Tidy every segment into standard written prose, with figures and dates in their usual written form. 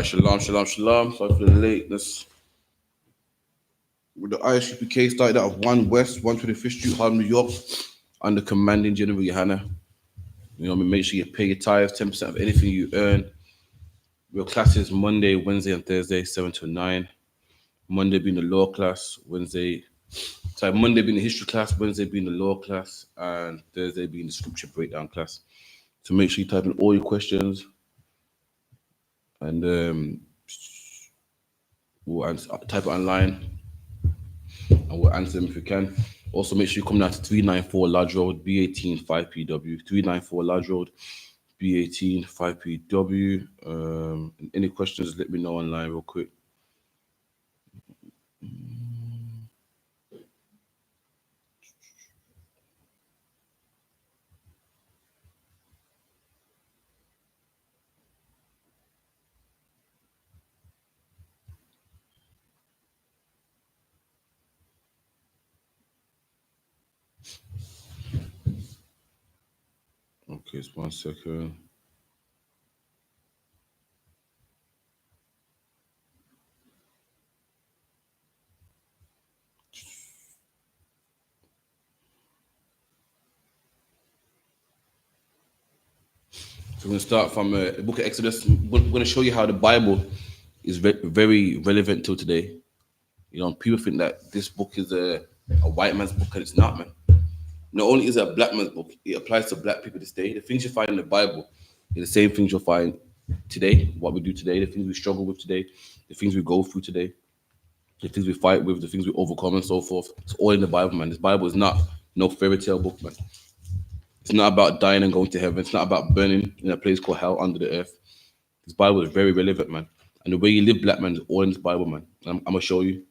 Right, shalom, shalom, shalom. Sorry for the lateness. With the I.S.U.P.K started out of 1 West, 125th Street, Harlem, New York, under commanding General YAHANNA. You know what I mean? Make sure you pay your tithes, 10% of anything you earn. Your classes Monday, Wednesday, and Thursday, 7 to 9. Monday being the law class, Monday being the history class, Wednesday being the law class, and Thursday being the scripture breakdown class. So make sure you type in all your questions, and we'll type it online, and we'll answer them if we can. Also, make sure you come down to 394 Lodge Road, B18 5PW. 394 Lodge Road, B18 5PW. Any questions, let me know online real quick. Okay, it's 1 second. So we're going to start from the book of Exodus. We're going to show you how the Bible is very relevant till today. You know, people think that this book is a white man's book, and it's not, man. Not only is it a black man's book, it applies to black people this day. The things you find in the Bible are the same things you'll find today, what we do today, the things we struggle with today, the things we go through today, the things we fight with, the things we overcome, and so forth. It's all in the Bible, man. This Bible is not no fairy tale book, man. It's not about dying and going to heaven. It's not about burning in a place called hell under the earth. This Bible is very relevant, man. And the way you live, black man, is all in this Bible, man. I'm going to show you.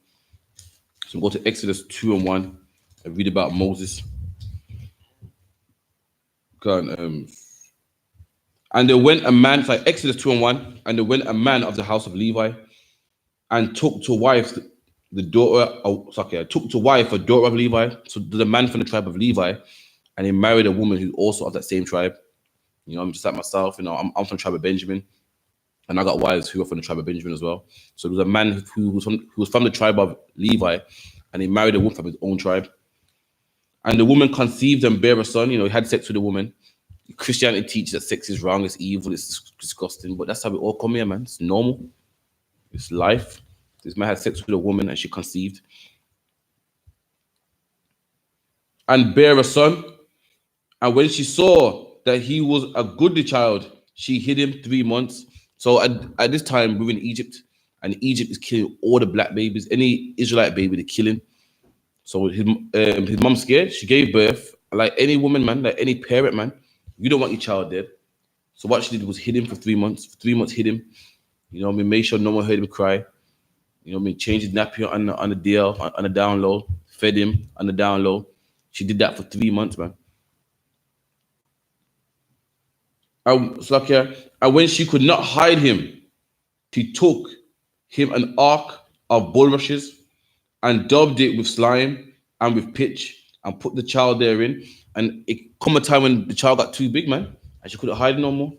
So go to Exodus 2 and 1 and read about Moses. And there went a man, like Exodus 2 and 1, and there went a man of the house of Levi and took to wife the daughter, took to wife a daughter of Levi. So there's a man from the tribe of Levi, and he married a woman who's also of that same tribe. You know, I'm just like myself, you know, I'm from the tribe of Benjamin, and I got wives who are from the tribe of Benjamin as well. So there was a man who was from the tribe of Levi, and he married a woman from his own tribe. And the woman conceived and bare a son. You know, he had sex with the woman. Christianity teaches that sex is wrong, it's evil, it's disgusting, but that's how we all come here, man. It's normal. It's life. This man had sex with a woman and she conceived and bare a son. And when she saw that he was a goodly child, she hid him 3 months. So at this time, we were in Egypt, and Egypt is killing all the black babies. Any Israelite baby, they're killing. So his mom scared. She gave birth. Like any woman, man, like any parent, man, you don't want your child dead. So what she did was hid him for 3 months. For 3 months, hid him. You know what I mean? Made sure no one heard him cry. You know what I mean? Changed his nappy on the down low. Fed him on the down low. She did that for 3 months, man. And when she could not hide him, she took him an ark of bulrushes and daubed it with slime and with pitch and put the child therein. And it come a time when the child got too big, man, and she couldn't hide no more.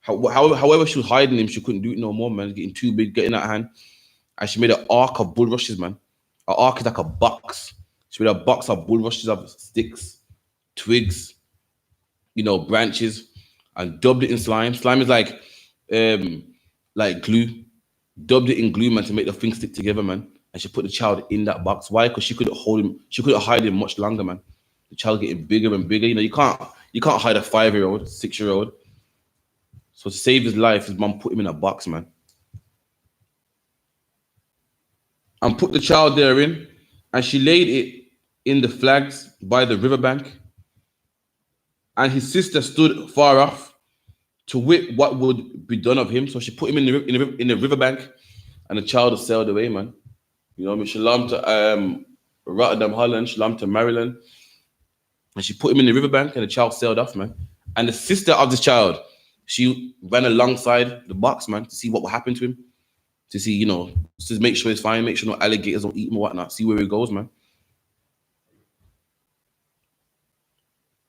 However she was hiding him, she couldn't do it no more, man. Getting too big, getting out of hand. And she made an ark of bulrushes, man. An ark is like a box. She made a box of bulrushes, of sticks, twigs, you know, branches, and dubbed it in slime. Slime is like glue. Dubbed it in glue, man, to make the thing stick together, man. And she put the child in that box. Why? Because she couldn't hold him. She couldn't hide him much longer, man. The child getting bigger and bigger. You know, you can't hide a 5-year-old, 6-year-old. So to save his life, his mom put him in a box, man, and put the child therein. And she laid it in the flags by the riverbank. And his sister stood far off to wit what would be done of him. So she put him in the riverbank, and the child sailed away, man. You know what I mean? Shalom to Rotterdam, Holland. Shalom to Maryland. And she put him in the riverbank, and the child sailed off, man. And the sister of this child, she ran alongside the box, man, to see what would happen to him. To see, you know, to make sure he's fine, make sure no alligators don't eat him or whatnot. See where he goes, man.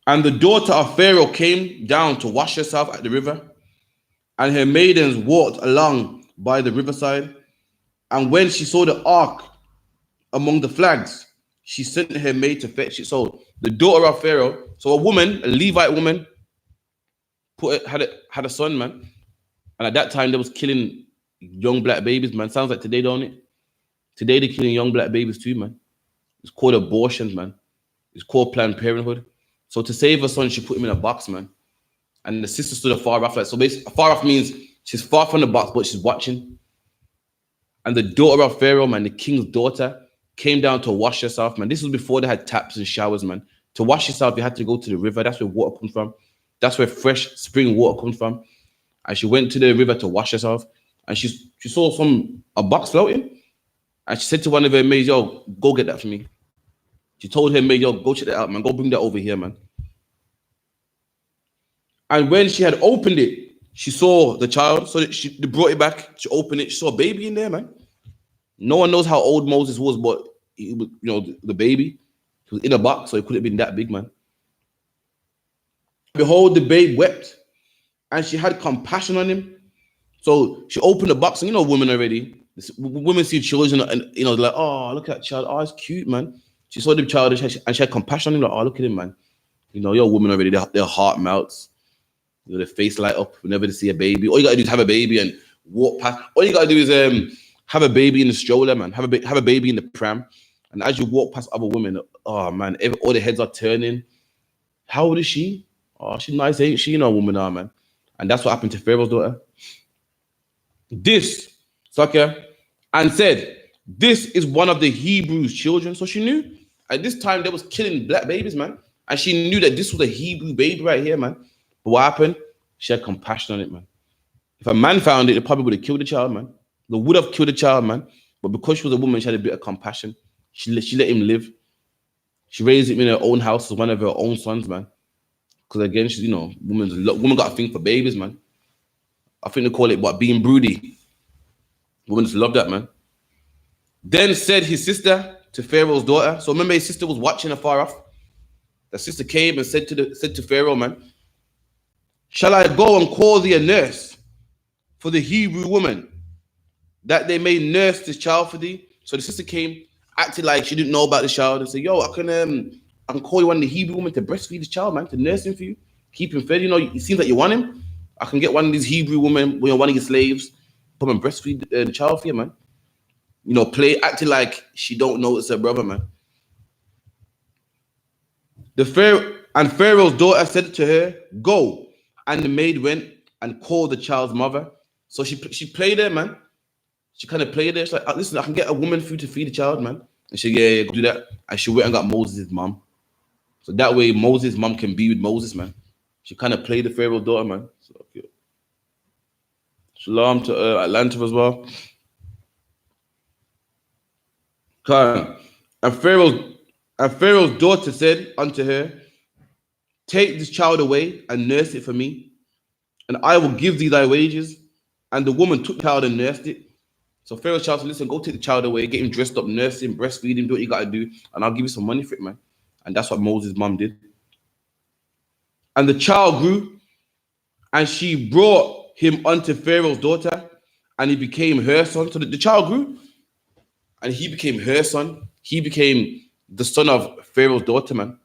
And the daughter of Pharaoh came down to wash herself at the river, and her maidens walked along by the riverside. And when she saw the ark among the flags, she sent her maid to fetch it. So the daughter of Pharaoh, so a woman, a Levite woman, had a son, man. And at that time, they was killing young black babies, man. Sounds like today, don't it? Today, they're killing young black babies too, man. It's called abortion, man. It's called Planned Parenthood. So to save her son, she put him in a box, man. And the sister stood afar off. Like, so basically, far off means she's far from the box, but she's watching. And the daughter of Pharaoh, man, the king's daughter, came down to wash herself, man. This was before they had taps and showers, man. To wash yourself, you had to go to the river. That's where water comes from. That's where fresh spring water comes from. And she went to the river to wash herself. And she saw a box floating. And she said to one of her maids, yo, go get that for me. She told her maid, yo, go check that out, man. Go bring that over here, man. And when she had opened it, she saw the child. So she brought it back. She opened it. She saw a baby in there, man. No one knows how old Moses was, but he was, the baby. He was in a box, so it could have been that big, man. Behold, the babe wept, and she had compassion on him. So she opened the box, and women already. Women see children, and they're like, oh, look at that child. Oh, it's cute, man. She saw the child, and she had compassion on him, like, oh, look at him, man. Your woman already, their heart melts. Their face light up whenever they see a baby. All you gotta do is have a baby and walk past. All you gotta do is have a baby in the stroller, man. Have a baby in the pram, and as you walk past other women, oh man, all the heads are turning. How old is she? Oh, she's nice, ain't she? Woman, man. And that's what happened to Pharaoh's daughter. This, Sakya, and said, this is one of the Hebrews' children. So she knew at this time they was killing black babies, man. And she knew that this was a Hebrew baby right here, man. But what happened? She had compassion on it, man. If a man found it, they probably would have killed the child, man. They would have killed the child, man. But because she was a woman, she had a bit of compassion. She let him live. She raised him in her own house as one of her own sons, man. Because again, she's, woman got a thing for babies, man. I think they call it being broody. Women just love that, man. Then said his sister to Pharaoh's daughter. So remember, his sister was watching afar off. The sister came and said to Pharaoh, man, shall I go and call thee a nurse for the Hebrew woman, that they may nurse this child for thee? So the sister came, acted like she didn't know about the child, and said, yo, I can call you one of the Hebrew women to breastfeed this child, man, to nurse him for you, keep him fed. It seems like you want him. I can get one of these Hebrew women, one of your slaves, come and breastfeed the child for you, man. Acting like she don't know it's her brother, man. And Pharaoh's daughter said to her, go. And the maid went and called the child's mother. So she played there, man. She kind of played there. She's like, listen, I can get a woman food to feed the child, man. And she said, yeah, go do that. And she went and got Moses' mom. So that way Moses' mom can be with Moses, man. She kind of played the Pharaoh's daughter, man. So, okay. Shalom to Atlanta as well. And Pharaoh's daughter said unto her, take this child away and nurse it for me, and I will give thee thy wages. And the woman took the child and nursed it. So Pharaoh's child said, listen, go take the child away, get him dressed up, nurse him, breastfeed him, do what you got to do, and I'll give you some money for it, man. And that's what Moses' mom did. And the child grew, and she brought him unto Pharaoh's daughter, and he became her son. So the child grew, and he became her son. He became the son of Pharaoh's daughter, man.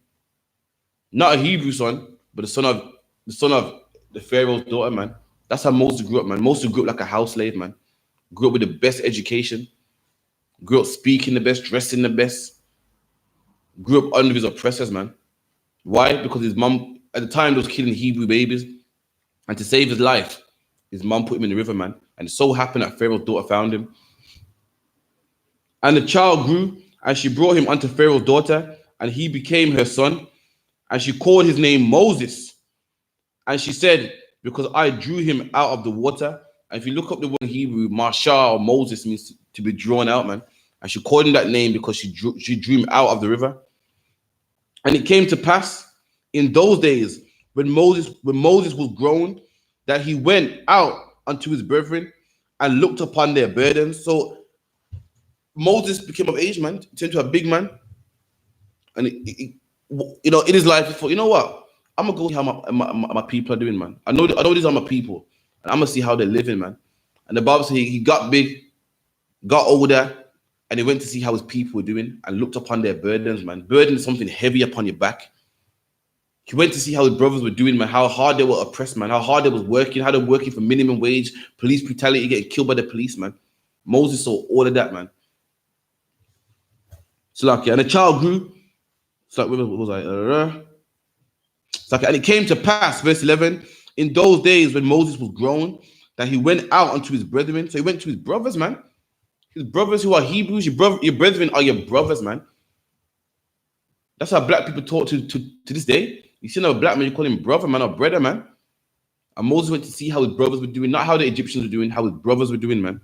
Not a Hebrew son, but the son of the Pharaoh's daughter, man. That's how Moses grew up, man. Moses grew up like a house slave, man. Grew up with the best education. Grew up speaking the best, dressing the best. Grew up under his oppressors, man. Why? Because his mom, at the time, was killing Hebrew babies. And to save his life, his mom put him in the river, man. And it so happened that Pharaoh's daughter found him. And the child grew, and she brought him unto Pharaoh's daughter, and he became her son. And she called his name Moses. And she said, because I drew him out of the water. And if you look up the word in Hebrew, Mashah or Moses means to be drawn out, man. And she called him that name because she drew him out of the river. And it came to pass in those days when Moses was grown, that he went out unto his brethren and looked upon their burdens. So Moses became of age, man, turned to a big man. And in his life, he thought, you know what? I'm gonna go see how my people are doing, man. I know these are my people, and I'm gonna see how they're living, man. And the Bible says he got big, got older, and he went to see how his people were doing and looked upon their burdens, man. Burden is something heavy upon your back. He went to see how his brothers were doing, man, how hard they were oppressed, man, how hard they was working, how they were working for minimum wage, police brutality, getting killed by the police, man. Moses saw all of that, man. So like, and the child grew. It's like, what was I? It's like, and it came to pass, verse 11, in those days when Moses was grown, that he went out unto his brethren. So he went to his brothers, man. His brothers who are Hebrews, your brethren are your brothers, man. That's how black people talk to this day. You see another black man, you call him brother, man, or brother, man. And Moses went to see how his brothers were doing, not how the Egyptians were doing, how his brothers were doing, man.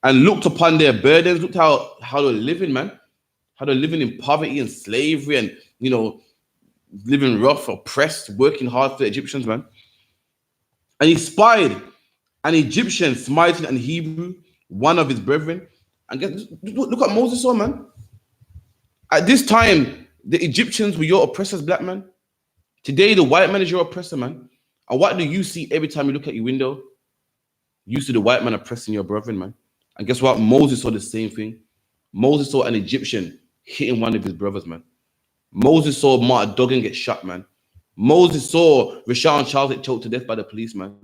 And looked upon their burdens, looked how they were living, man. How they're living in poverty and slavery and, living rough, oppressed, working hard for the Egyptians, man. And he spied an Egyptian smiting an Hebrew, one of his brethren. And look what Moses saw, man. At this time, the Egyptians were your oppressors, black man. Today, the white man is your oppressor, man. And what do you see every time you look at your window? You see the white man oppressing your brethren, man. And guess what? Moses saw the same thing. Moses saw an Egyptian hitting one of his brothers, man. Moses saw Martin Duggan get shot, man. Moses saw Rashawn Charles get choked to death by the police, man.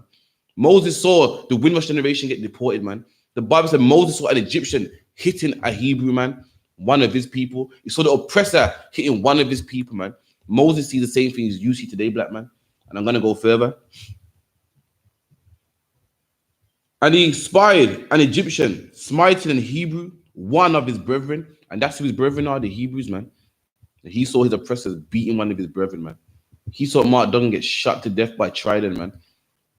Moses saw the Windrush generation get deported, man. The Bible said Moses saw an Egyptian hitting a Hebrew, man, one of his people. He saw the oppressor hitting one of his people, man. Moses sees the same things you see today, black man. And I'm going to go further. And he spied an Egyptian smiting an Hebrew, one of his brethren. And that's who his brethren are, the Hebrews, man. And he saw his oppressors beating one of his brethren, man. He saw Mark Duggan get shot to death by Trident, man.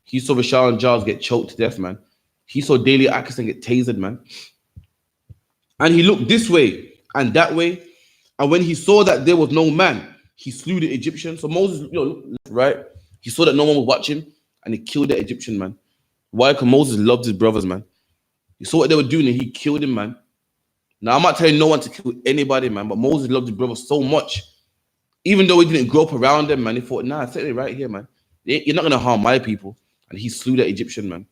He saw Rashad and Giles get choked to death, man. He saw Daley Atkinson get tasered, man. And he looked this way and that way. And when he saw that there was no man, he slew the Egyptian. So Moses, right? He saw that no one was watching and he killed the Egyptian, man. Why? Because Moses loved his brothers, man. He saw what they were doing and he killed him, man. Now, I'm not telling no one to kill anybody, man, but Moses loved his brothers so much. Even though he didn't grow up around them, man, he thought, nah, sit right here, man. You're not going to harm my people. And he slew the Egyptian, man.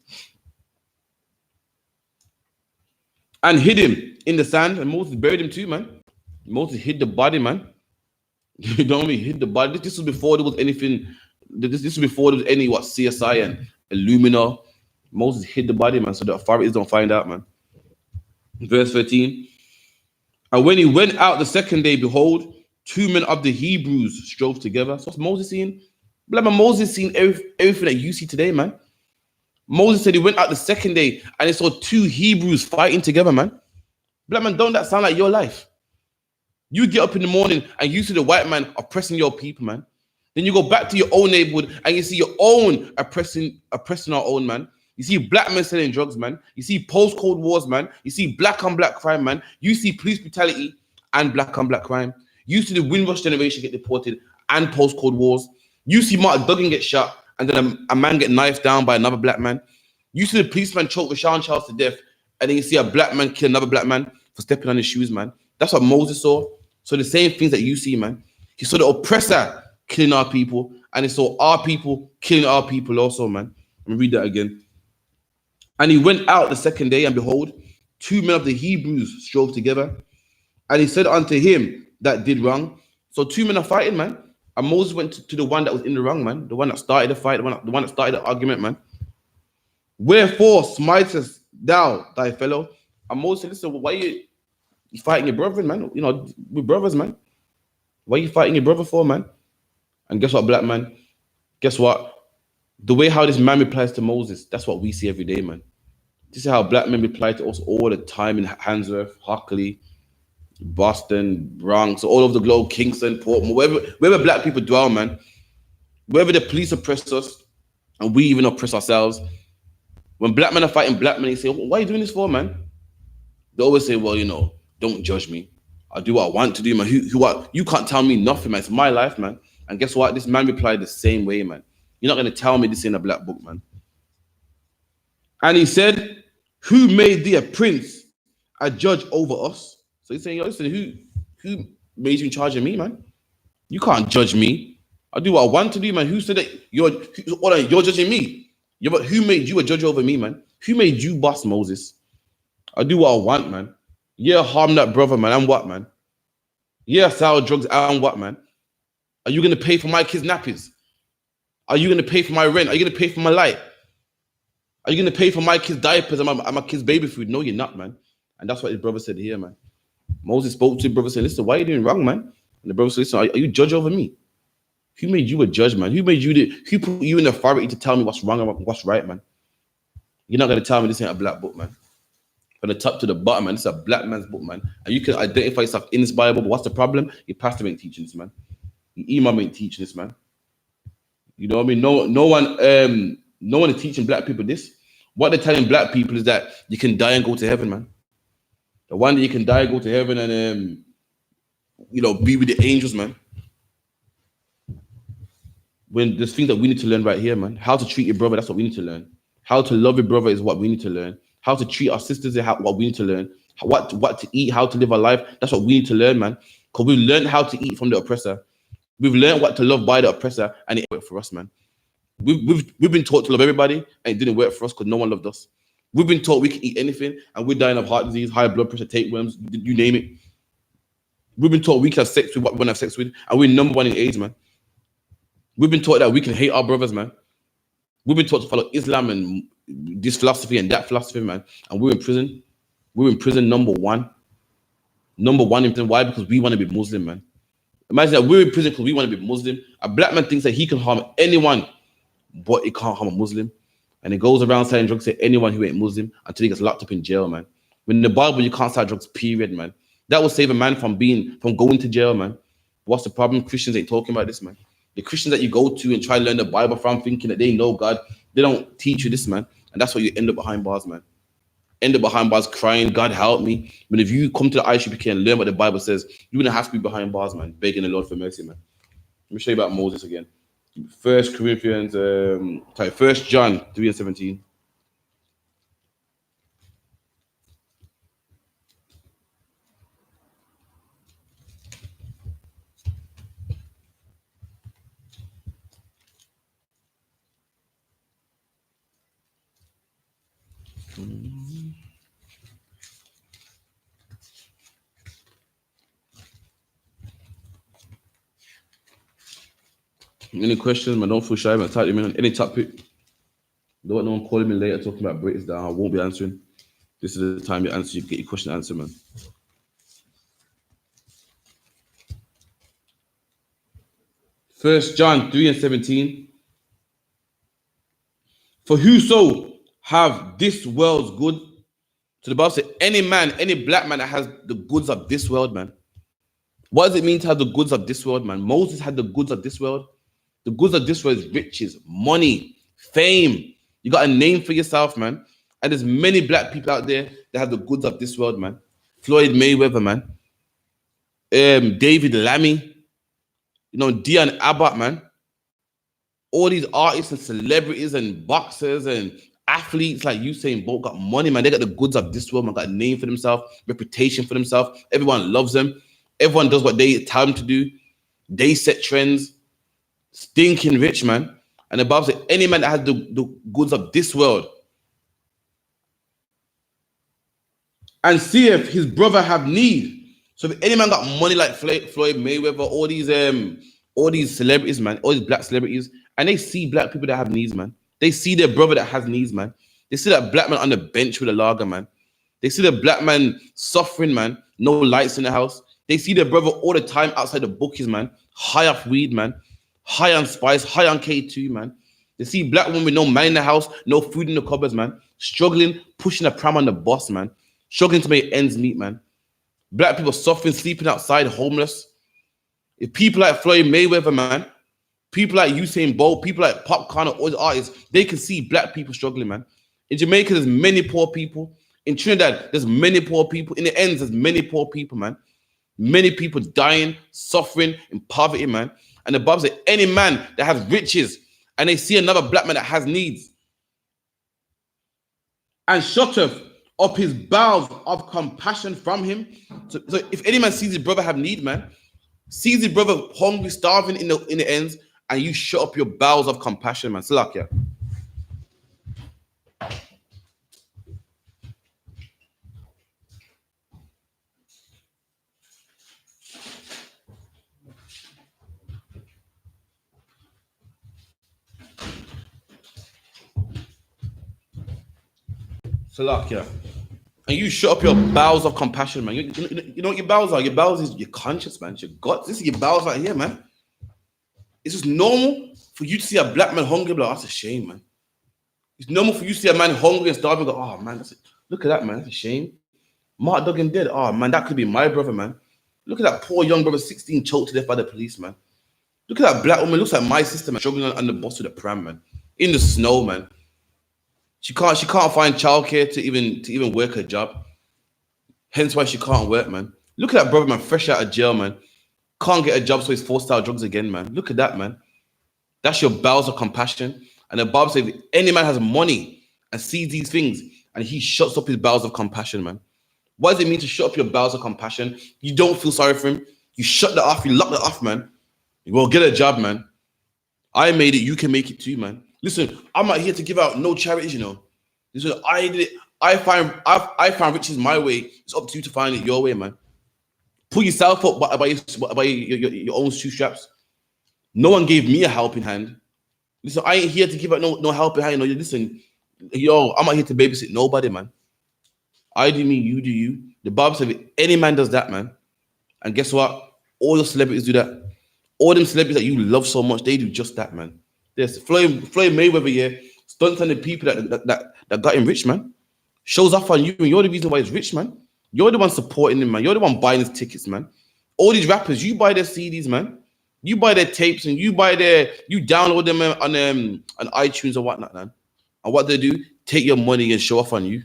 And hid him in the sand. And Moses buried him too, man. Moses hid the body, man. You know what I mean? Hid the body. This was before there was anything. This was before there was any, CSI and Illumina. Moses hid the body, man, so the authorities don't find out, man. Verse 13. And when he went out the second day, behold, 2 men of the Hebrews strove together. So what's Moses seeing? Black man, Moses seen everything that you see today, man. Moses said he went out the second day and he saw 2 Hebrews fighting together, man. Black man, don't that sound like your life? You get up in the morning and you see the white man oppressing your people, man. Then you go back to your own neighborhood and you see your own oppressing our own, man. You see black men selling drugs, man. You see post-Cold Wars, man. You see black on black crime, man. You see police brutality and black on black crime. You see the Windrush generation get deported and post-Cold Wars. You see Martin Duggan get shot and then a man get knifed down by another black man. You see the policeman choke Rashawn Charles to death and then you see a black man kill another black man for stepping on his shoes, man. That's what Moses saw. So the same things that you see, man. He saw the oppressor killing our people and he saw our people killing our people also, man. Let me read that again. And he went out the second day, and behold, 2 men of the Hebrews strove together. And he said unto him that did wrong. So 2 men are fighting, man. And Moses went to the one that was in the wrong, man. The one that started the fight, the one that started the argument, man. Wherefore smitest thou thy fellow? And Moses said, listen, why you fighting your brother, man? We're brothers, man. Why are you fighting your brother for, man? And guess what, black man? Guess what? The way how this man replies to Moses, that's what we see every day, man. This is how black men reply to us all the time in Handsworth, Hockley, Boston, Bronx, all over the globe, Kingston, Portmore, wherever black people dwell, man. Wherever the police oppress us, and we even oppress ourselves. When black men are fighting black men, they say, why are you doing this for, man? They always say, well, don't judge me. I do what I want to do, man. You can't tell me nothing, man. It's my life, man. And guess what? This man replied the same way, man. You're not going to tell me this in a black book, man. And he said, who made thee a prince, a judge over us? So he's saying, listen, who made you in charge of me, man? You can't judge me. I do what I want to do, man. Who said that you're judging me? Yeah, but who made you a judge over me, man? Who made you boss, Moses? I do what I want, man. Yeah, harm that brother, man. And what, man? Yeah, sell drugs and what, man? Are you gonna pay for my kids' nappies? Are you gonna pay for my rent? Are you gonna pay for my light? Are you gonna pay for my kids' diapers and my kids' baby food? No, you're not, man. And that's what his brother said here, man. Moses spoke to his brother, said, listen, why are you doing wrong, man? And the brother said, listen, are you judge over me? Who made you a judge, man? Who put you in authority to tell me what's wrong and what's right, man? You're not gonna tell me this ain't a black book, man. From the top to the bottom, man, it's a black man's book, man. And you can identify yourself in this Bible, but what's the problem? Your pastor ain't teaching this, man. Your imam ain't teaching this, man. You know what I mean? No one is teaching black people this. What they're telling black people is that you can die and go to heaven, man. The one that you can die, go to heaven, and be with the angels, man. When there's things that we need to learn right here, man. How to treat your brother, that's what we need to learn. How to love your brother is what we need to learn. How to treat our sisters is what we need to learn. What to eat, how to live our life, that's what we need to learn, man. Because we've learned how to eat from the oppressor. We've learned what to love by the oppressor, and it worked for us, man. We've been taught to love everybody, and it didn't work for us because no one loved us. We've been taught we can eat anything, and we're dying of heart disease, high blood pressure, tapeworms, you name it. We've been taught we can have sex with what we want to have sex with, and we're number one in AIDS, man. We've been taught that we can hate our brothers, man. We've been taught to follow Islam and this philosophy and that philosophy, man. And we're in prison. We're in prison number one. Number one in prison. Why? Because we want to be Muslim, man. Imagine that we're in prison because we want to be Muslim. A black man thinks that he can harm anyone, but he can't harm a Muslim. And he goes around selling drugs to anyone who ain't Muslim until he gets locked up in jail, man. When in the Bible, you can't sell drugs, period, man. That will save a man from going to jail, man. What's the problem? Christians ain't talking about this, man. The Christians that you go to and try to learn the Bible from, thinking that they know God, they don't teach you this, man. And that's why you end up behind bars, man. End up behind bars crying, God help me. But if you come to the I.S.U.P.K and learn what the Bible says, you're going to have to be behind bars, man, begging the Lord for mercy, man. Let me show you about Moses again. 1 John 3 and 17. Any questions, man? Don't feel shy, man. Type them in on any topic. Don't want no one calling me later talking about British that I won't be answering. This is the time you answer. You get your question answered, man. 1 John 3 and 17. For whoso have this world's good, so the Bible says any man, any black man that has the goods of this world, man. What does it mean to have the goods of this world, man? Moses had the goods of this world. The goods of this world is riches, money, fame. You got a name for yourself, man. And there's many black people out there that have the goods of this world, man. Floyd Mayweather, man. David Lammy. Dion Abbott, man. All these artists and celebrities and boxers and athletes like Usain Bolt got money, man. They got the goods of this world, man. Got a name for themselves, reputation for themselves. Everyone loves them. Everyone does what they tell them to do. They set trends. Stinking rich, man. And the Bible says any man that has the goods of this world and see if his brother have need. So if any man got money like Floyd Mayweather, all these celebrities, man, all these black celebrities, and they see black people that have needs, man. They see their brother that has needs, man. They see that black man on the bench with a lager, man. They see the black man suffering, man. No lights in the house. They see their brother all the time outside the bookies, man. High off weed, man. High on spice, high on K2, man. They see black women with no man in the house, no food in the cupboards, man. Struggling, pushing a pram on the bus, man. Struggling to make ends meet, man. Black people suffering, sleeping outside, homeless. If people like Floyd Mayweather, man, people like Usain Bolt, people like Popcorn, all the artists, they can see black people struggling, man. In Jamaica, there's many poor people. In Trinidad, there's many poor people. In the ends, there's many poor people, man. Many people dying, suffering in poverty, man. And the Bible says any man that has riches and they see another black man that has needs and shutteth up his bowels of compassion from him. So if any man sees his brother have need, man, sees his brother hungry, starving in the ends, and you shut up your bowels of compassion, man. Salakia. Salakia. And you shut up your bowels of compassion, man. You know what your bowels are? Your bowels is your conscience, man. It's your gut. This is your bowels right here, man. It's just normal for you to see a black man hungry, but that's a shame, man. It's normal for you to see a man hungry and starving, go, oh man, look at that, man. That's a shame. Mark Duggan dead. Oh man, that could be my brother, man. Look at that poor young brother, 16, choked to death by the police, man. Look at that black woman. Looks like my sister, man, struggling on the bus with a pram, man, in the snow, man. She can't find childcare to even work her job. Hence why she can't work, man. Look at that brother, man, fresh out of jail, man. Can't get a job, so he's forced out drugs again, man. Look at that, man. That's your bowels of compassion. And the Bible says, if any man has money and sees these things, and he shuts up his bowels of compassion, man. What does it mean to shut up your bowels of compassion? You don't feel sorry for him. You shut that off. You lock that off, man. Well, get a job, man. I made it. You can make it too, man. Listen, I'm not here to give out no charities, you know. Listen, I did it. I found riches my way. It's up to you to find it your way, man. Pull yourself up by your own shoestraps. No one gave me a helping hand. Listen, I ain't here to give out no helping hand. You know, listen, I'm not here to babysit nobody, man. I do me, you do you. The Bible says if any man does that, man. And guess what? All the celebrities do that. All them celebrities that you love so much, they do just that, man. There's Floyd Mayweather here, stunts on the people that got him rich, man. Shows off on you, and you're the reason why he's rich, man. You're the one supporting him, man. You're the one buying his tickets, man. All these rappers, you buy their CDs, man. You buy their tapes, and you download them on iTunes or whatnot, man. And what they do, take your money and show off on you.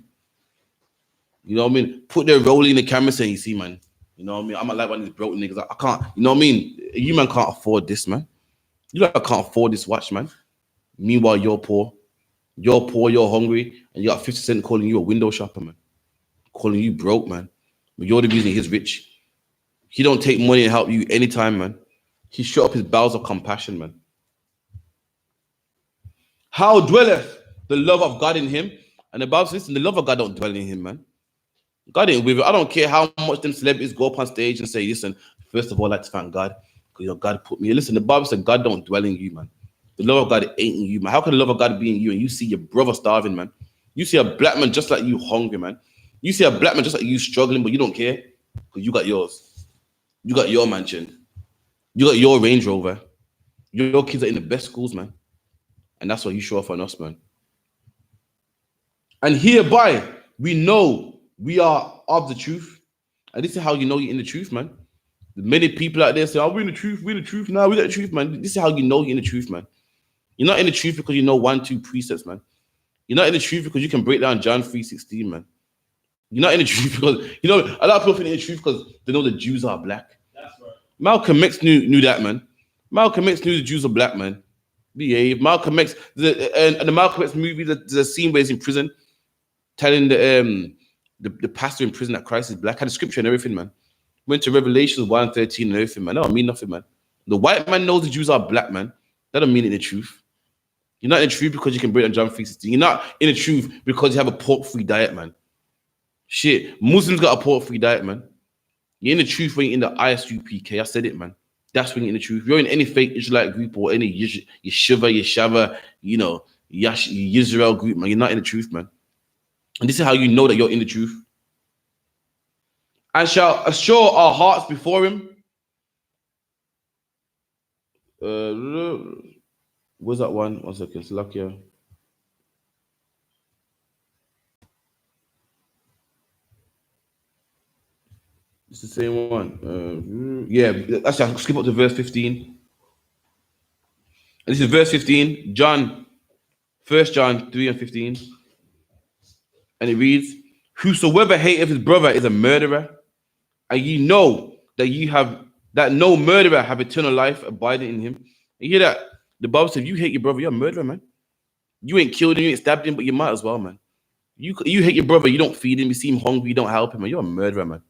You know what I mean? Put their rolling in the camera saying, you see, man. You know what I mean? I'm not like one of these broke niggas. I can't, you know what I mean? You man can't afford this, man. You like, I can't afford this watch, man. Meanwhile, you're poor. You're poor, you're hungry, and you got 50 Cent calling you a window shopper, man. Calling you broke, man. But you're the reason he's rich. He don't take money and help you anytime, man. He shut up his bowels of compassion, man. How dwelleth the love of God in him? And the Bible says, listen, the love of God don't dwell in him, man. God ain't with it. I don't care how much them celebrities go up on stage and say, listen, first of all, I'd like to thank God because God put me here. Listen, the Bible said God don't dwell in you, man. The love of God ain't in you, man. How can the love of God be in you and you see your brother starving, man? You see a black man just like you hungry, man. You see a black man just like you struggling, but you don't care because you got yours. You got your mansion. You got your Range Rover. Your kids are in the best schools, man. And that's what you show off on us, man. And hereby, we know we are of the truth. And this is how you know you're in the truth, man. Many people out there say, oh, we're in the truth, we're in the truth. No, we got the truth, man. This is how you know you're in the truth, man. You're not in the truth because you know 1-2 precepts, man. You're not in the truth because you can break down John 3:16, man. You're not in the truth because, you know, a lot of people think in the truth because they know the Jews are black. That's right. Malcolm X knew that, man. Malcolm X knew the Jews are black, man. Behave. Malcolm X, and the Malcolm X movie, there's a scene where he's in prison telling the pastor in prison that Christ is black. Had a scripture and everything, man. Went to Revelations 1:13 and everything, man. That don't mean nothing, man. The white man knows the Jews are black, man. That don't mean it in the truth. You're not in the truth because you can break down John 3:16. You're not in the truth because you have a pork-free diet, man. Shit, Muslims got a pork-free diet, man. You're in the truth when you're in the I.S.U.P.K. I said it, man. That's when you're in the truth. If you're in any fake Israelite group or any Yeshava, you know, Yisrael group, man, you're not in the truth, man. And this is how you know that you're in the truth. And shall assure our hearts before him. Where's that one? 1 second. Slakia. It's the same one. Yeah, actually, I'll skip up to verse 15. And this is verse 15. 1 John 3:15. And it reads, whosoever hateth his brother is a murderer, and ye know that no murderer have eternal life abiding in him. And you hear that? The Bible says, if you hate your brother, you're a murderer, man. You ain't killed him, you ain't stabbed him, but you might as well, man. You hate your brother, you don't feed him, you see him hungry, you don't help him, man. You're a murderer, man.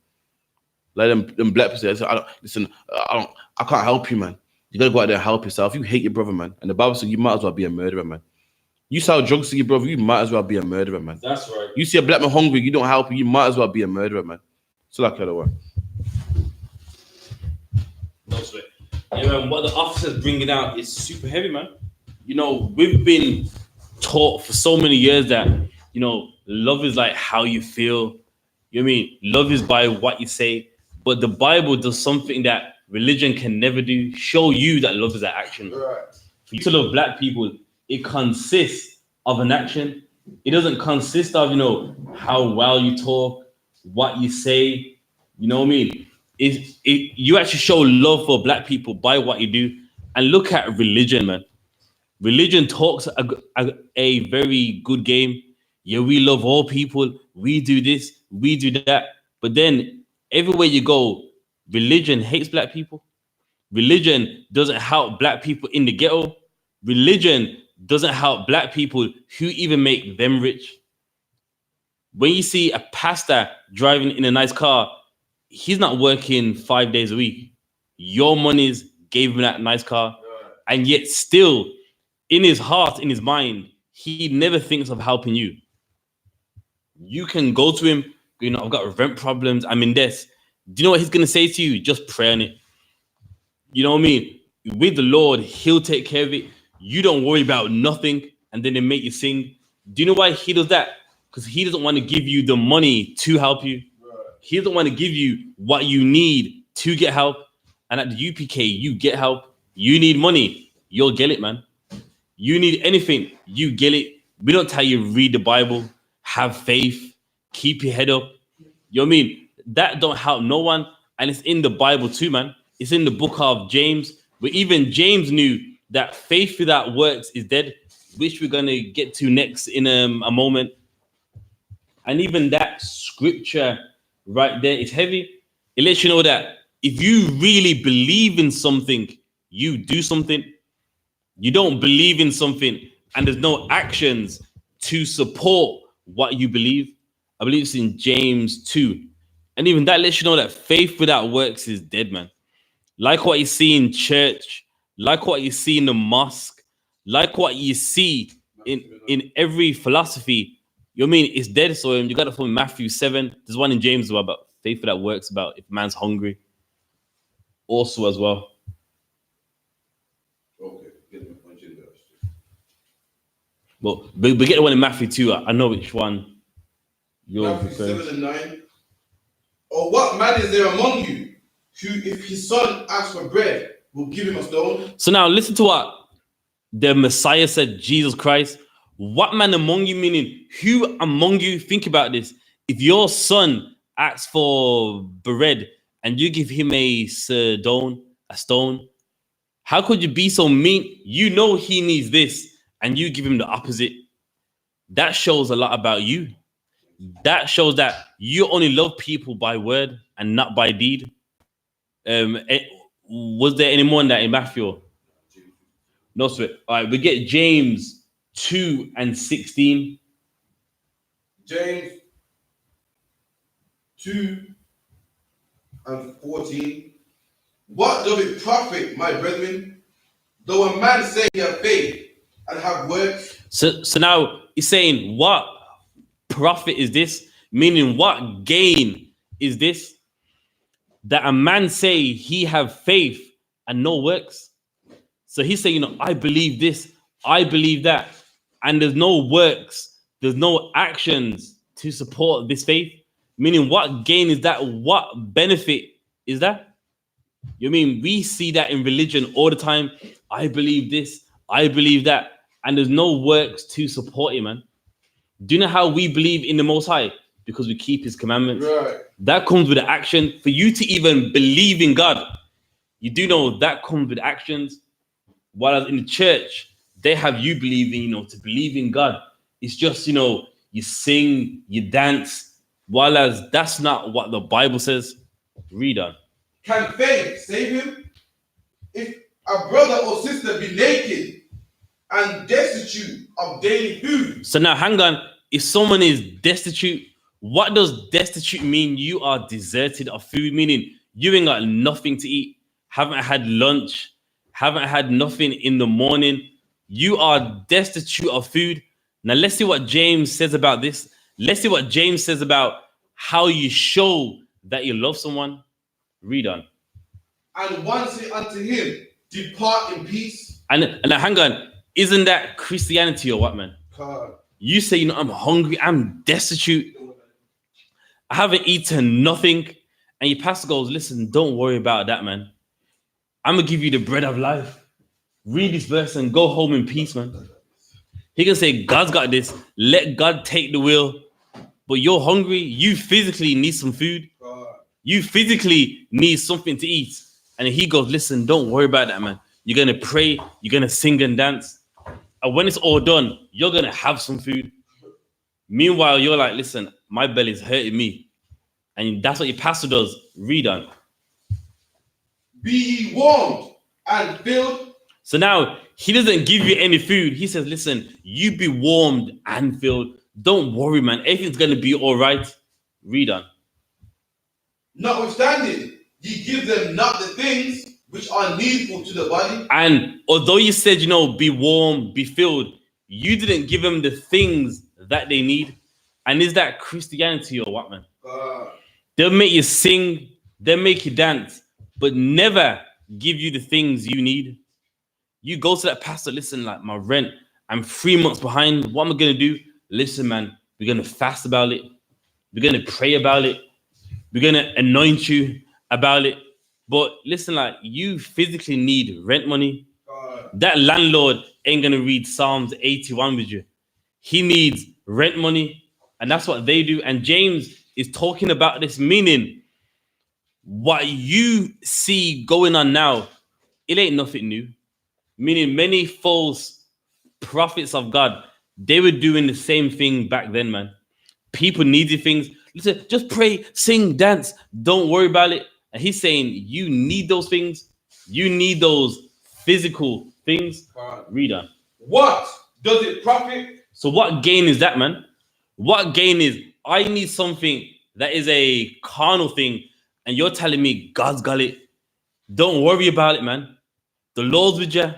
Like them black people say, I can't help you, man. You gotta go out there and help yourself. You hate your brother, man. And the Bible says you might as well be a murderer, man. You sell drugs to your brother, you might as well be a murderer, man. That's right. You see a black man hungry, you don't help him, you might as well be a murderer, man. So like that way. No sweat. Yeah, man, what the officer's bringing out is super heavy, man. You know, we've been taught for so many years that, you know, Love is like how you feel. You know what I mean? Love is by what you say. But the Bible does something that religion can never do. Show you that love is an action. Right. For you to love black people, it consists of an action. It doesn't consist of, how well you talk, what you say. You know what I mean? You actually show love for black people by what you do. And look at religion, man. Religion talks a very good game. Yeah, we love all people. We do this, we do that. But then everywhere you go, religion hates black people. Religion doesn't help black people in the ghetto. Religion doesn't help black people who even make them rich. When you see a pastor driving in a nice car, he's not working 5 days a week. Your monies gave him that nice car. And yet still, in his heart, in his mind, he never thinks of helping you. You can go to him, I've got rent problems, I'm in this. Do you know what he's going to say to you? Just pray on it. You know what I mean? With the Lord, he'll take care of it. You don't worry about nothing, and then they make you sing. Do you know why he does that? Because he doesn't want to give you the money to help you. Right. He doesn't want to give you what you need to get help. And at the UPK, you get help. You need money, you'll get it, man. You need anything, you get it. We don't tell you read the Bible, have faith, keep your head up. You know what I mean? That don't help no one. And it's in the Bible too, man. It's in the book of James, where even James knew that faith without works is dead, which we're going to get to next in a moment. And even that scripture right there is heavy. It lets you know that if you really believe in something, you do something. You don't believe in something and there's no actions to support what you believe. I believe it's in James 2. And even that lets you know that faith without works is dead, man. Like what you see in church, like what you see in the mosque, like what you see in every philosophy. You know what I mean? It's dead. So you got it from Matthew 7. There's one in James about faith without works, about if man's hungry. Also as well. Well, we get the one in Matthew 2. I know which one. Matthew 7 and 9. Or what man is there among you who, if his son asks for bread, will give him a stone? So now listen to what the Messiah said, Jesus Christ. What man among you, meaning who among you, think about this. If your son asks for bread and you give him a stone, how could you be so mean? You know he needs this. And you give him the opposite. That shows a lot about you. That shows that you only love people by word and not by deed. Was there any more than that in Matthew? No, sweat. All right, we get James 2 and 16. James 2 and 14. What does it profit, my brethren, though a man say he have faith and have works? So now he's saying, what profit is this? Meaning, what gain is this? That a man say he have faith and no works. So he's saying, I believe this, I believe that, and there's no works, there's no actions to support this faith. Meaning, what gain is that? What benefit is that? You know what I mean? We see that in religion all the time. I believe this, I believe that, and there's no works to support it, man. Do you know how we believe in the Most High? Because we keep his commandments. Right. That comes with action. For you to even believe in God, you do know that comes with actions. While in the church, they have you believing, to believe in God. It's just, you sing, you dance. While as that's not what the Bible says. Read on. Can faith save him? If a brother or sister be naked and destitute of daily food. So now hang on. If someone is destitute, what does destitute mean? You are deserted of food, meaning you ain't got nothing to eat, haven't had lunch, haven't had nothing in the morning. You are destitute of food. Now let's see what James says about this. Let's see what James says about how you show that you love someone. Read on. And one say unto him, depart in peace. And hang on, isn't that Christianity or what, man? God. You say, you know, I'm hungry, I'm destitute, I haven't eaten nothing. And your pastor goes, listen, don't worry about that, man. I'm going to give you the bread of life. Read this verse and go home in peace, man. He can say, God's got this. Let God take the wheel. But you're hungry. You physically need some food. You physically need something to eat. And he goes, listen, don't worry about that, man. You're going to pray. You're going to sing and dance. And when it's all done, you're going to have some food. Meanwhile, you're like, listen, my belly's hurting me. And that's what your pastor does. Read on. Be ye warmed and filled. So now he doesn't give you any food. He says, listen, you be warmed and filled. Don't worry, man. Everything's going to be all right. Read on. Notwithstanding, ye give them not the things which are needful to the body. And although you said, you know, be warm, be filled, you didn't give them the things that they need. And is that Christianity or what, man? They'll make you sing, they'll make you dance, but never give you the things you need. You go to that pastor, listen, like my rent, I'm 3 months behind. What am I going to do? Listen, man, we're going to fast about it. We're going to pray about it. We're going to anoint you about it. But listen, like you physically need rent money. That landlord ain't going to read Psalms 81 with you. He needs rent money. And that's what they do. And James is talking about this, meaning what you see going on now, it ain't nothing new. Meaning many false prophets of God, they were doing the same thing back then, man. People needed things. Listen, just pray, sing, dance. Don't worry about it. And he's saying you need those things. You need those physical things. Read on. What does it profit? So what gain is that, man? What gain is I need something that is a carnal thing, and you're telling me God's got it. Don't worry about it, man. The Lord's with you.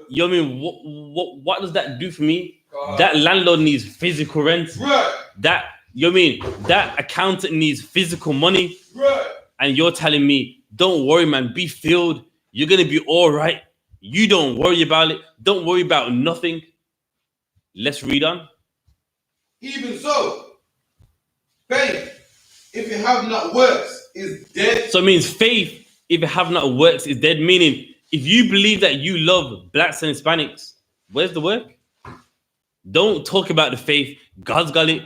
You know what I mean? What does that do for me? That landlord needs physical rent. Right. That, you know what I mean? That accountant needs physical money. Right. And you're telling me, don't worry, man. Be filled. You're going to be all right. You don't worry about it. Don't worry about nothing. Let's read on. Even so, faith, if it have not works, is dead. So it means faith, if it have not works, is dead. Meaning, if you believe that you love blacks and Hispanics, where's the work? Don't talk about the faith. God's got it.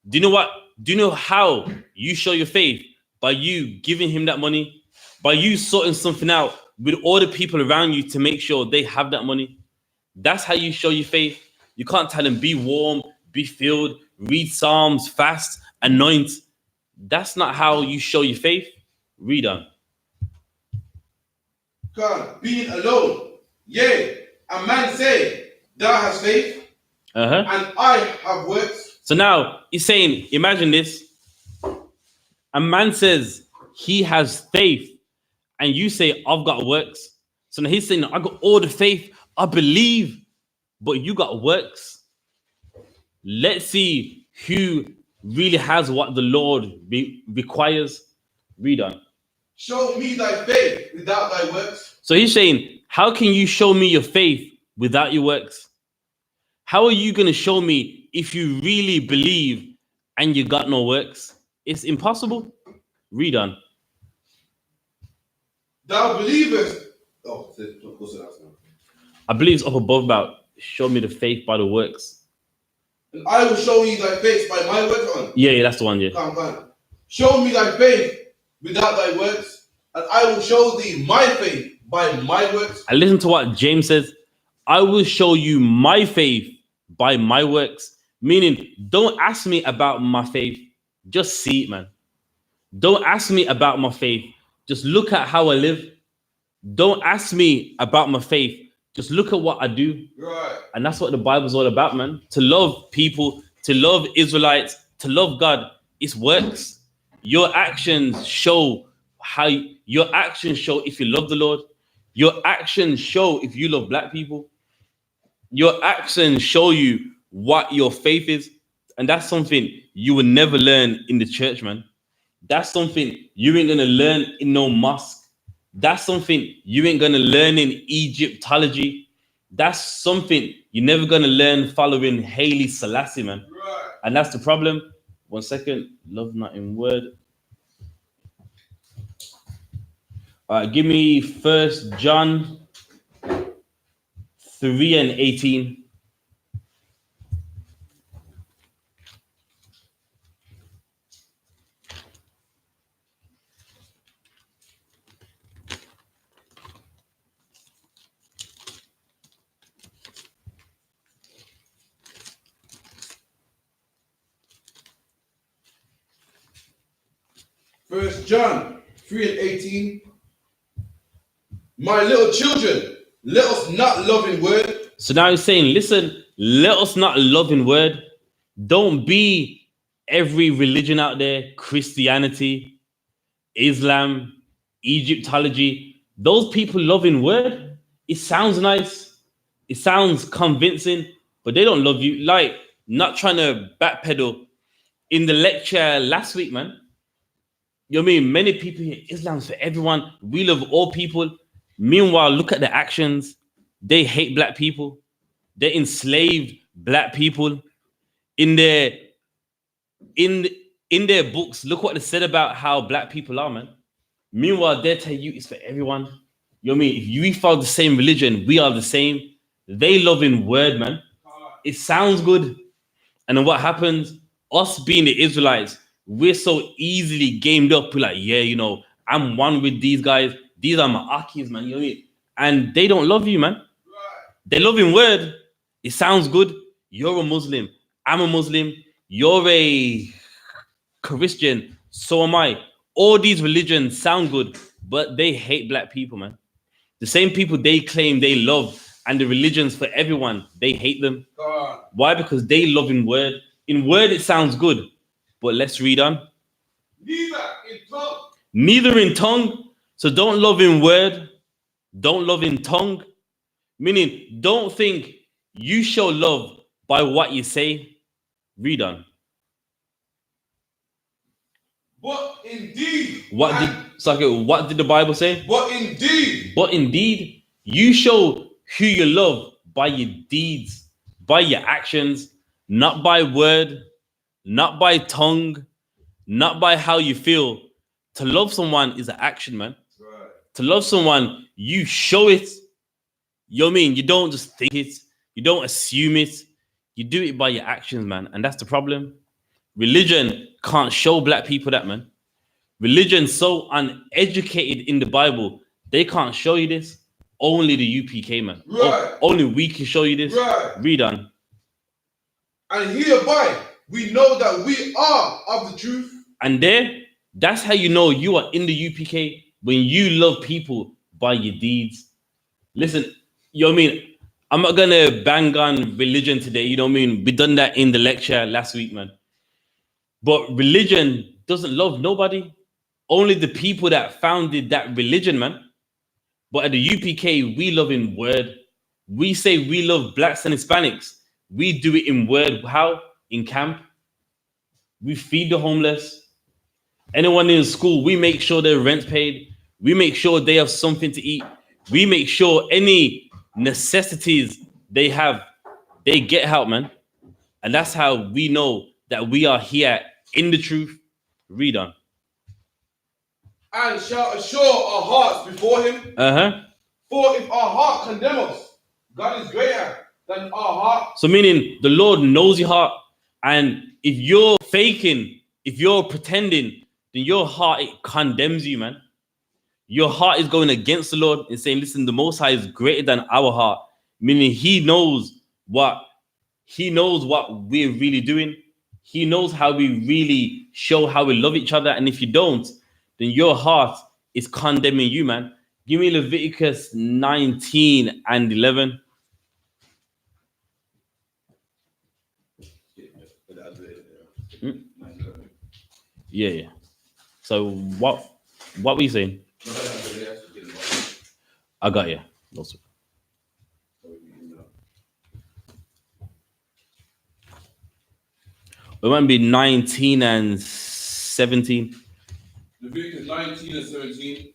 Do you know what? Do you know how you show your faith? By you giving him that money, by you sorting something out with all the people around you to make sure they have that money. That's how you show your faith. You can't tell them be warm, be filled, read Psalms, fast, anoint. That's not how you show your faith. Read on. God, being alone, yea, a man say, thou hast faith, and I have works. So now he's saying, imagine this. A man says he has faith, and you say, I've got works. So now he's saying, I got all the faith, I believe, but you got works. Let's see who really has what the Lord requires. Read on. Show me thy faith without thy works. So he's saying, how can you show me your faith without your works? How are you going to show me if you really believe and you got no works? It's impossible. Read on. Thou believest. I believe it's up above about show me the faith by the works. And I will show you thy faith by my works on. Yeah, that's the one, yeah. Come. Show me thy faith without thy works, and I will show thee my faith by my works. And listen to what James says. I will show you my faith by my works. Meaning, don't ask me about my faith. Just see it, man. Don't ask me about my faith. Just look at how I live. Don't ask me about my faith. Just look at what I do. Right. And that's what the Bible's all about, man. To love people, to love Israelites, to love God, it's works. Your actions show your actions show if you love the Lord. Your actions show if you love black people. Your actions show you what your faith is. And that's something you will never learn in the church, man. That's something you ain't going to learn in no mosque. That's something you ain't going to learn in Egyptology. That's something You're never gonna learn following Haile Selassie, man. Right. And that's the problem. 1 second. Love not in word. All right, give me 1 John 3:18. First John 3:18. My little children, let us not love in word. So now he's saying, listen, let us not love in word. Don't be every religion out there, Christianity, Islam, Egyptology. Those people love in word. It sounds nice. It sounds convincing, but they don't love you. Like, not trying to backpedal. In the lecture last week, man, you know what I mean? Many people here, Islam's for everyone. We love all people. Meanwhile, look at the actions. They hate black people. They enslaved black people. In their in their books, look what they said about how black people are, man. Meanwhile, they tell you it's for everyone. You know what I mean? If we follow the same religion, we are the same. They love in word, man. It sounds good. And then what happens? Us being the Israelites, we're so easily gamed up. We're like, yeah, you know, I'm one with these guys. These are my Akis, man. You know what I mean? And they don't love you, man. They love in word. It sounds good. You're a Muslim. I'm a Muslim. You're a Christian. So am I. All these religions sound good, but they hate black people, man. The same people they claim they love and the religions for everyone, they hate them. God. Why? Because they love in word. In word, it sounds good. But let's read on. Neither in tongue. Neither in tongue. So don't love in word. Don't love in tongue. Meaning, don't think you show love by what you say. Read on. But indeed. What did the Bible say? But indeed. But indeed, you show who you love by your deeds, by your actions, not by word, not by tongue, not by how you feel. To love someone is an action, man. Right. To love someone, you show it. You know what I mean? You don't just think it. You don't assume it. You do it by your actions, man. And that's the problem. Religion can't show black people that, man. Religion's so uneducated in the Bible, they can't show you this. Only the UPK, man. Right. Only we can show you this. Right. Read on. And hereby we know that we are of the truth. And that's how you know you are in the UPK, when you love people by your deeds. Listen, you know what I mean? I'm not gonna bang on religion today, you know what I mean? We done that in the lecture last week, man. But religion doesn't love nobody. Only the people that founded that religion, man. But at the UPK, we love in word. We say we love blacks and Hispanics. We do it in word. How? In camp. We feed the homeless. Anyone in school, we make sure their rent's paid. We make sure they have something to eat. We make sure any necessities they have, they get help, man. And that's how we know that we are here in the truth. Read on. And shall assure our hearts before him. For if our heart condemn us, God is greater than our heart. So meaning the Lord knows your heart. And if you're faking, if you're pretending, then your heart, it condemns you, man. Your heart is going against the Lord and saying, listen, the Most High is greater than our heart. Meaning he knows what we're really doing. He knows how we really show how we love each other. And if you don't, then your heart is condemning you, man. Give me Leviticus 19 and 11. Yeah. So what were you saying? I got you. Also. It might be 19 and 17. Leviticus 19 and 17.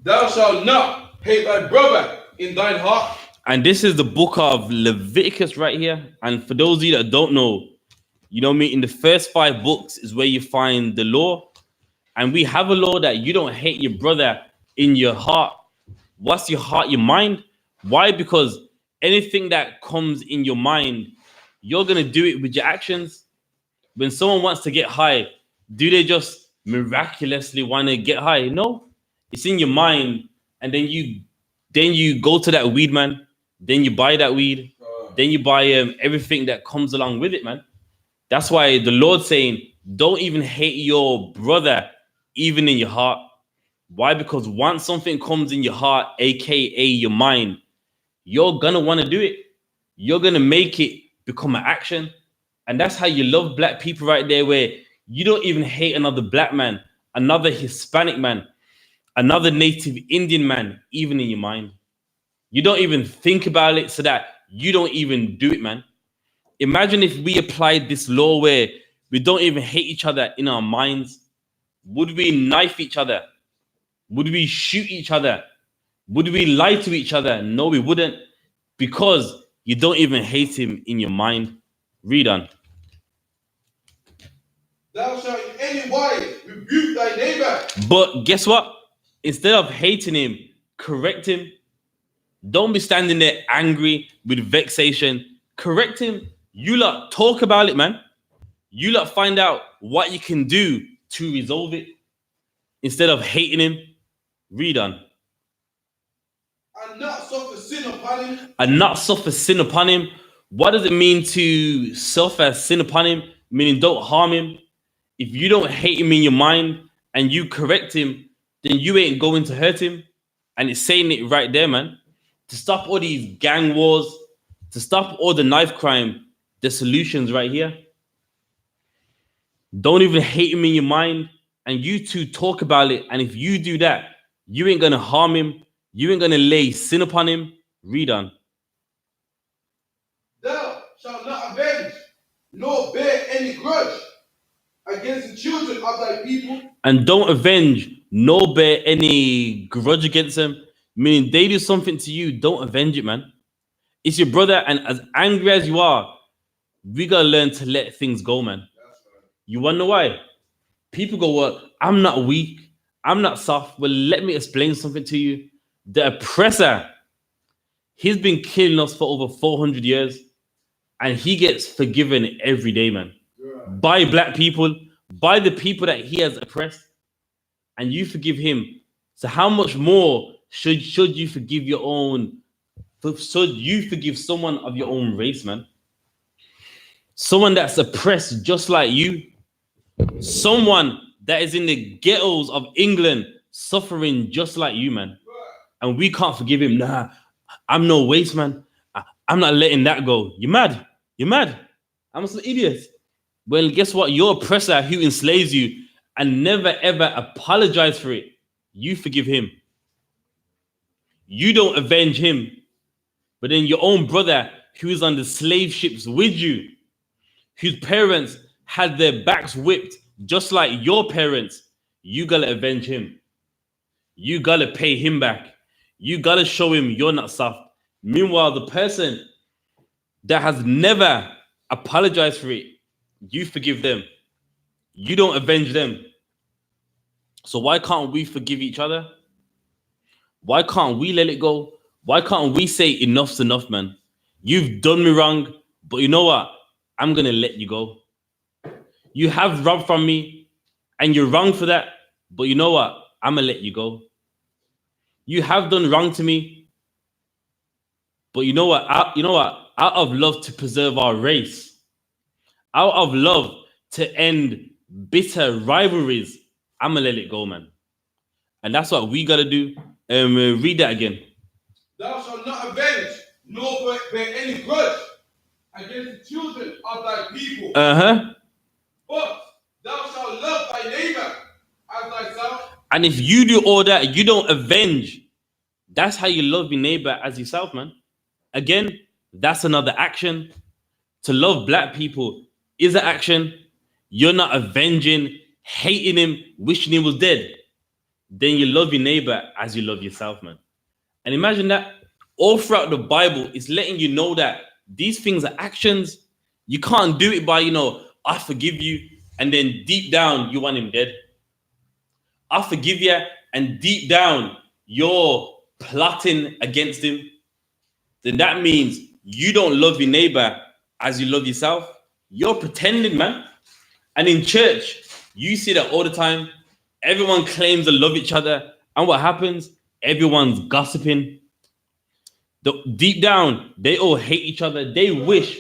Thou shalt not hate thy brother in thine heart. And this is the book of Leviticus right here. And for those of you that don't know, you know me, in the first 5 books is where you find the law. And we have a law that you don't hate your brother in your heart. What's your heart? Your mind. Why? Because anything that comes in your mind, you're going to do it with your actions. When someone wants to get high, do they just miraculously want to get high? No, it's in your mind. And then you go to that weed man. Then you buy that weed. Then you buy everything that comes along with it, man. That's why the Lord's saying, don't even hate your brother, even in your heart. Why? Because once something comes in your heart, aka your mind, you're gonna want to do it. You're gonna make it become an action. And that's how you love black people right there, where you don't even hate another black man, another Hispanic man, another native Indian man, even in your mind. You don't even think about it so that you don't even do it, man. Imagine if we applied this law where we don't even hate each other in our minds. Would we knife each other? Would we shoot each other? Would we lie to each other? No, we wouldn't, because you don't even hate him in your mind. Read on. Thou shalt in any wise rebuke thy neighbor. But guess what? Instead of hating him, correct him. Don't be standing there angry with vexation. Correct him. You lot talk about it, man. You lot find out what you can do to resolve it instead of hating him. Read on. And not suffer sin upon him. And not suffer sin upon him. What does it mean to suffer sin upon him? Meaning don't harm him. If you don't hate him in your mind and you correct him, then you ain't going to hurt him. And it's saying it right there, man. To stop all these gang wars, to stop all the knife crime, the solution's right here. Don't even hate him in your mind, and you two talk about it. And if you do that, you ain't gonna harm him. You ain't gonna lay sin upon him. Read on. Thou shalt not avenge, nor bear any grudge against the children of thy people. And don't avenge, nor bear any grudge against them. Meaning they do something to you, don't avenge it, man. It's your brother, and as angry as you are, we gotta learn to let things go, man. You wanna know why? People go, well, I'm not weak, I'm not soft. Well, let me explain something to you. The oppressor, he's been killing us for over 400 years, and he gets forgiven every day, man. Yeah. By black people, by the people that he has oppressed, and you forgive him. So how much more should you forgive your own? Should you forgive someone of your own race, man? Someone that's oppressed just like you. Someone that is in the ghettos of England suffering just like you, man. And we can't forgive him. Nah, I'm no waste, man. I'm not letting that go. You're mad. You're mad. I'm an idiot. Well, guess what? Your oppressor who enslaves you and never ever apologize for it, you forgive him. You don't avenge him. But then your own brother who is on the slave ships with you, whose parents had their backs whipped just like your parents, you gotta avenge him. You gotta pay him back. You gotta show him you're not soft. Meanwhile, the person that has never apologized for it, you forgive them. You don't avenge them. So why can't we forgive each other? Why can't we let it go? Why can't we say enough's enough, man? You've done me wrong, but you know what? I'm gonna let you go. You have robbed from me, and you're wrong for that, but you know what? I'm gonna let you go. You have done wrong to me, but you know what? Out of love to preserve our race, out of love to end bitter rivalries, I'm gonna let it go, man. And that's what we gotta do. Read that again. Thou shalt not avenge, nor bear any grudge against the children of thy people. But thou shalt love thy neighbor as thyself. And if you do all that, you don't avenge. That's how you love your neighbor as yourself, man. Again, that's another action. To love black people is an action. You're not avenging, hating him, wishing he was dead. then you love your neighbor as you love yourself, man. And imagine that all throughout the Bible, it's letting you know that these things are actions. You can't do it by, I forgive you, and then deep down, you want him dead. I forgive you, and deep down, you're plotting against him. Then that means you don't love your neighbor as you love yourself. You're pretending, man. And in church, you see that all the time. Everyone claims to love each other. And what happens? Everyone's gossiping. Deep down, they all hate each other. They wish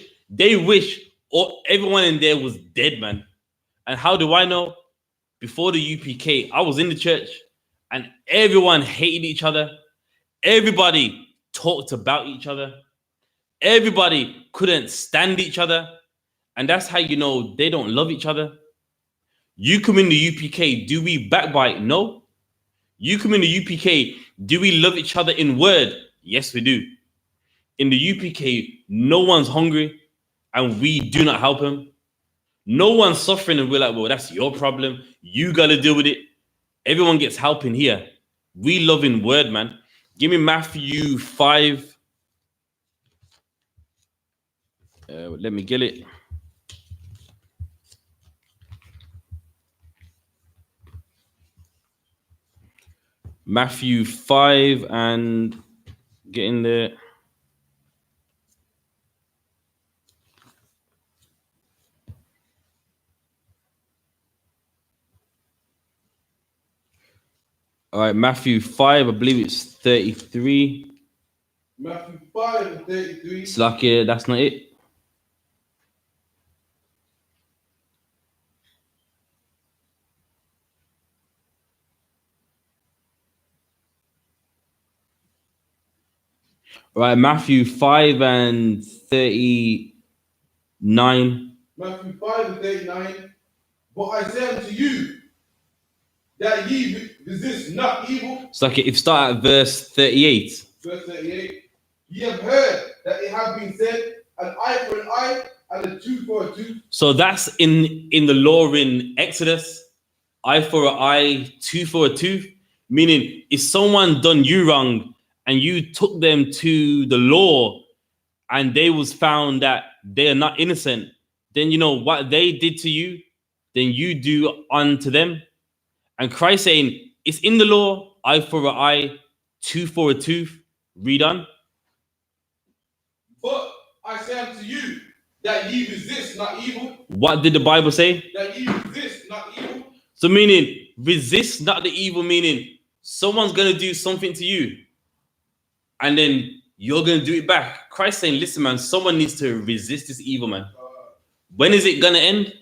everyone in there was dead, man. And how do I know? Before the UPK, I was in the church and everyone hated each other. Everybody talked about each other. Everybody couldn't stand each other. And that's how you know they don't love each other. You come in the UPK, do we backbite? No. You come in the UPK, do we love each other in word? Yes, we do. In the UPK, no one's hungry and we do not help him. No one's suffering and we're like, well, that's your problem. You got to deal with it. Everyone gets help in here. We love in word, man. Give me Matthew 5. Let me get it. Matthew 5 and get in there. All right, Matthew 5, I believe it's 33. Matthew 5 and 33. It's like, yeah, that's not it. All right, Matthew 5 and 39. Matthew 5 and 39. But I say unto you, that ye resist not evil. It's like if you start at verse 38. Verse 38. Ye have heard that it have been said, an eye for an eye and a tooth for a tooth. So that's in the law in Exodus. Eye for an eye, tooth for a tooth. Meaning, if someone done you wrong and you took them to the law and they was found that they are not innocent, then you know what they did to you, then you do unto them. And Christ saying, it's in the law, eye for an eye, tooth for a tooth. Read on. But I say unto you, that ye resist not evil. What did the Bible say? That ye resist not evil. So meaning, resist not the evil, meaning someone's going to do something to you. And then you're going to do it back. Christ saying, listen, man, someone needs to resist this evil, man. When is it going to end?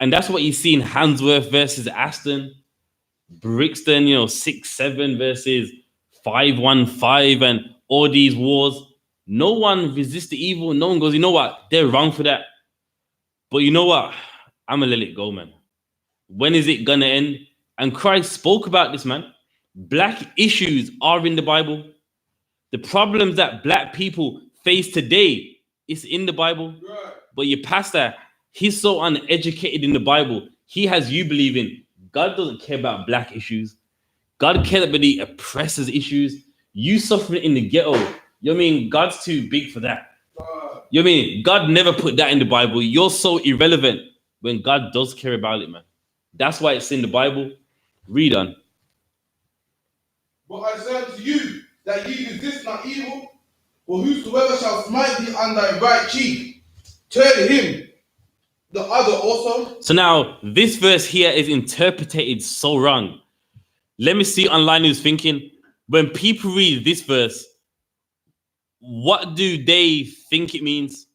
And that's what you see in Handsworth versus Aston. Brixton, 6-7 versus 5-1-5 and all these wars. No one resists the evil. No one goes, you know what? They're wrong for that. But you know what? I'm going to let it go, man. When is it going to end? And Christ spoke about this, man. Black issues are in the Bible. The problems that black people face today is in the Bible. Right. But your pastor, he's so uneducated in the Bible. He has you believing God doesn't care about black issues. God cares about the oppressors' issues. You suffering in the ghetto. You know what I mean? God's too big for that. You know what I mean? God never put that in the Bible. You're so irrelevant when God does care about it, man. That's why it's in the Bible. Read on. But I say unto you, that ye resist not evil, for whosoever shall smite thee on thy right cheek, turn him the other also. So now, this verse here is interpreted so wrong. Let me see online who's thinking, when people read this verse, what do they think it means?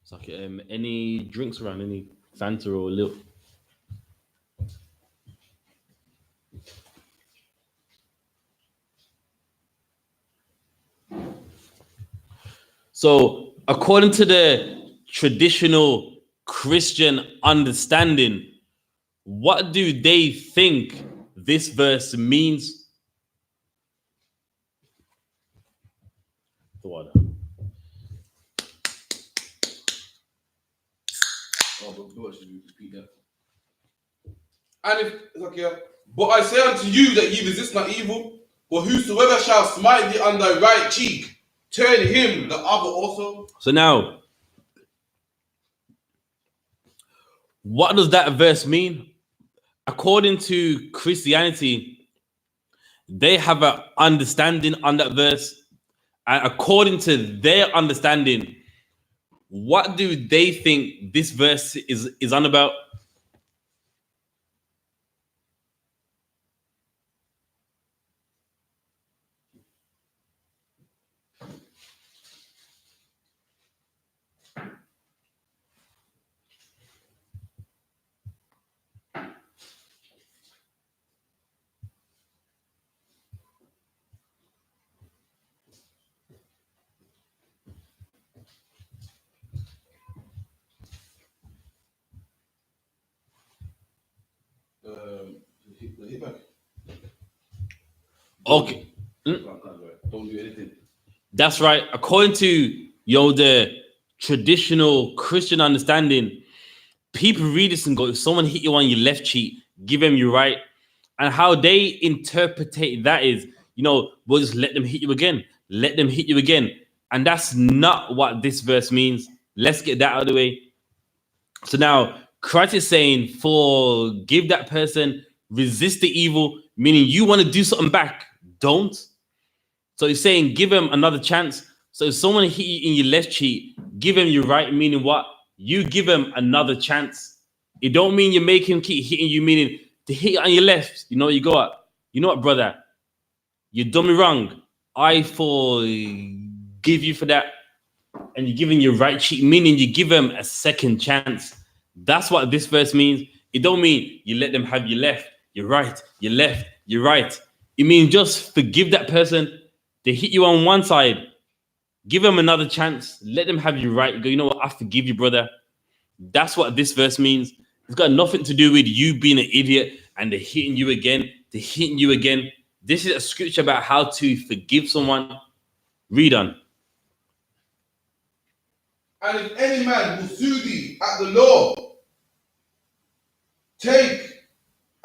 It's like, any drinks around, any Fanta or a little. So, according to the traditional Christian understanding, what do they think this verse means? The water. Oh, but should you repeat that? And if it's okay, but I say unto you that ye resist not evil, for whosoever shall smite thee on thy right cheek, turn him the other also. So now, what does that verse mean? According to Christianity, they have an understanding on that verse. And according to their understanding, what do they think this verse is on about? Hit back. Okay. Don't do anything. That's right. According to the traditional Christian understanding, people read this and go, if someone hit you on your left cheek, give them your right. And how they interpret that is, we'll just let them hit you again. Let them hit you again. And that's not what this verse means. Let's get that out of the way. So now Christ is saying, forgive that person, resist the evil, meaning you want to do something back. Don't. So he's saying, give him another chance. So if someone hit you in your left cheek, give him your right, meaning what? You give him another chance. It don't mean you make him keep hitting you, meaning to hit on your left. You go up. You know what, brother? You done me wrong. I forgive you for that. And you're giving your right cheek, meaning you give him a second chance. That's what this verse means. It don't mean you let them have your left, your right, your left, your right. It means just forgive that person. They hit you on one side. Give them another chance. Let them have your right. Go, you know what? I forgive you, brother. That's what this verse means. It's got nothing to do with you being an idiot and they're hitting you again. They're hitting you again. This is a scripture about how to forgive someone. Read on. And if any man will sue thee at the law, take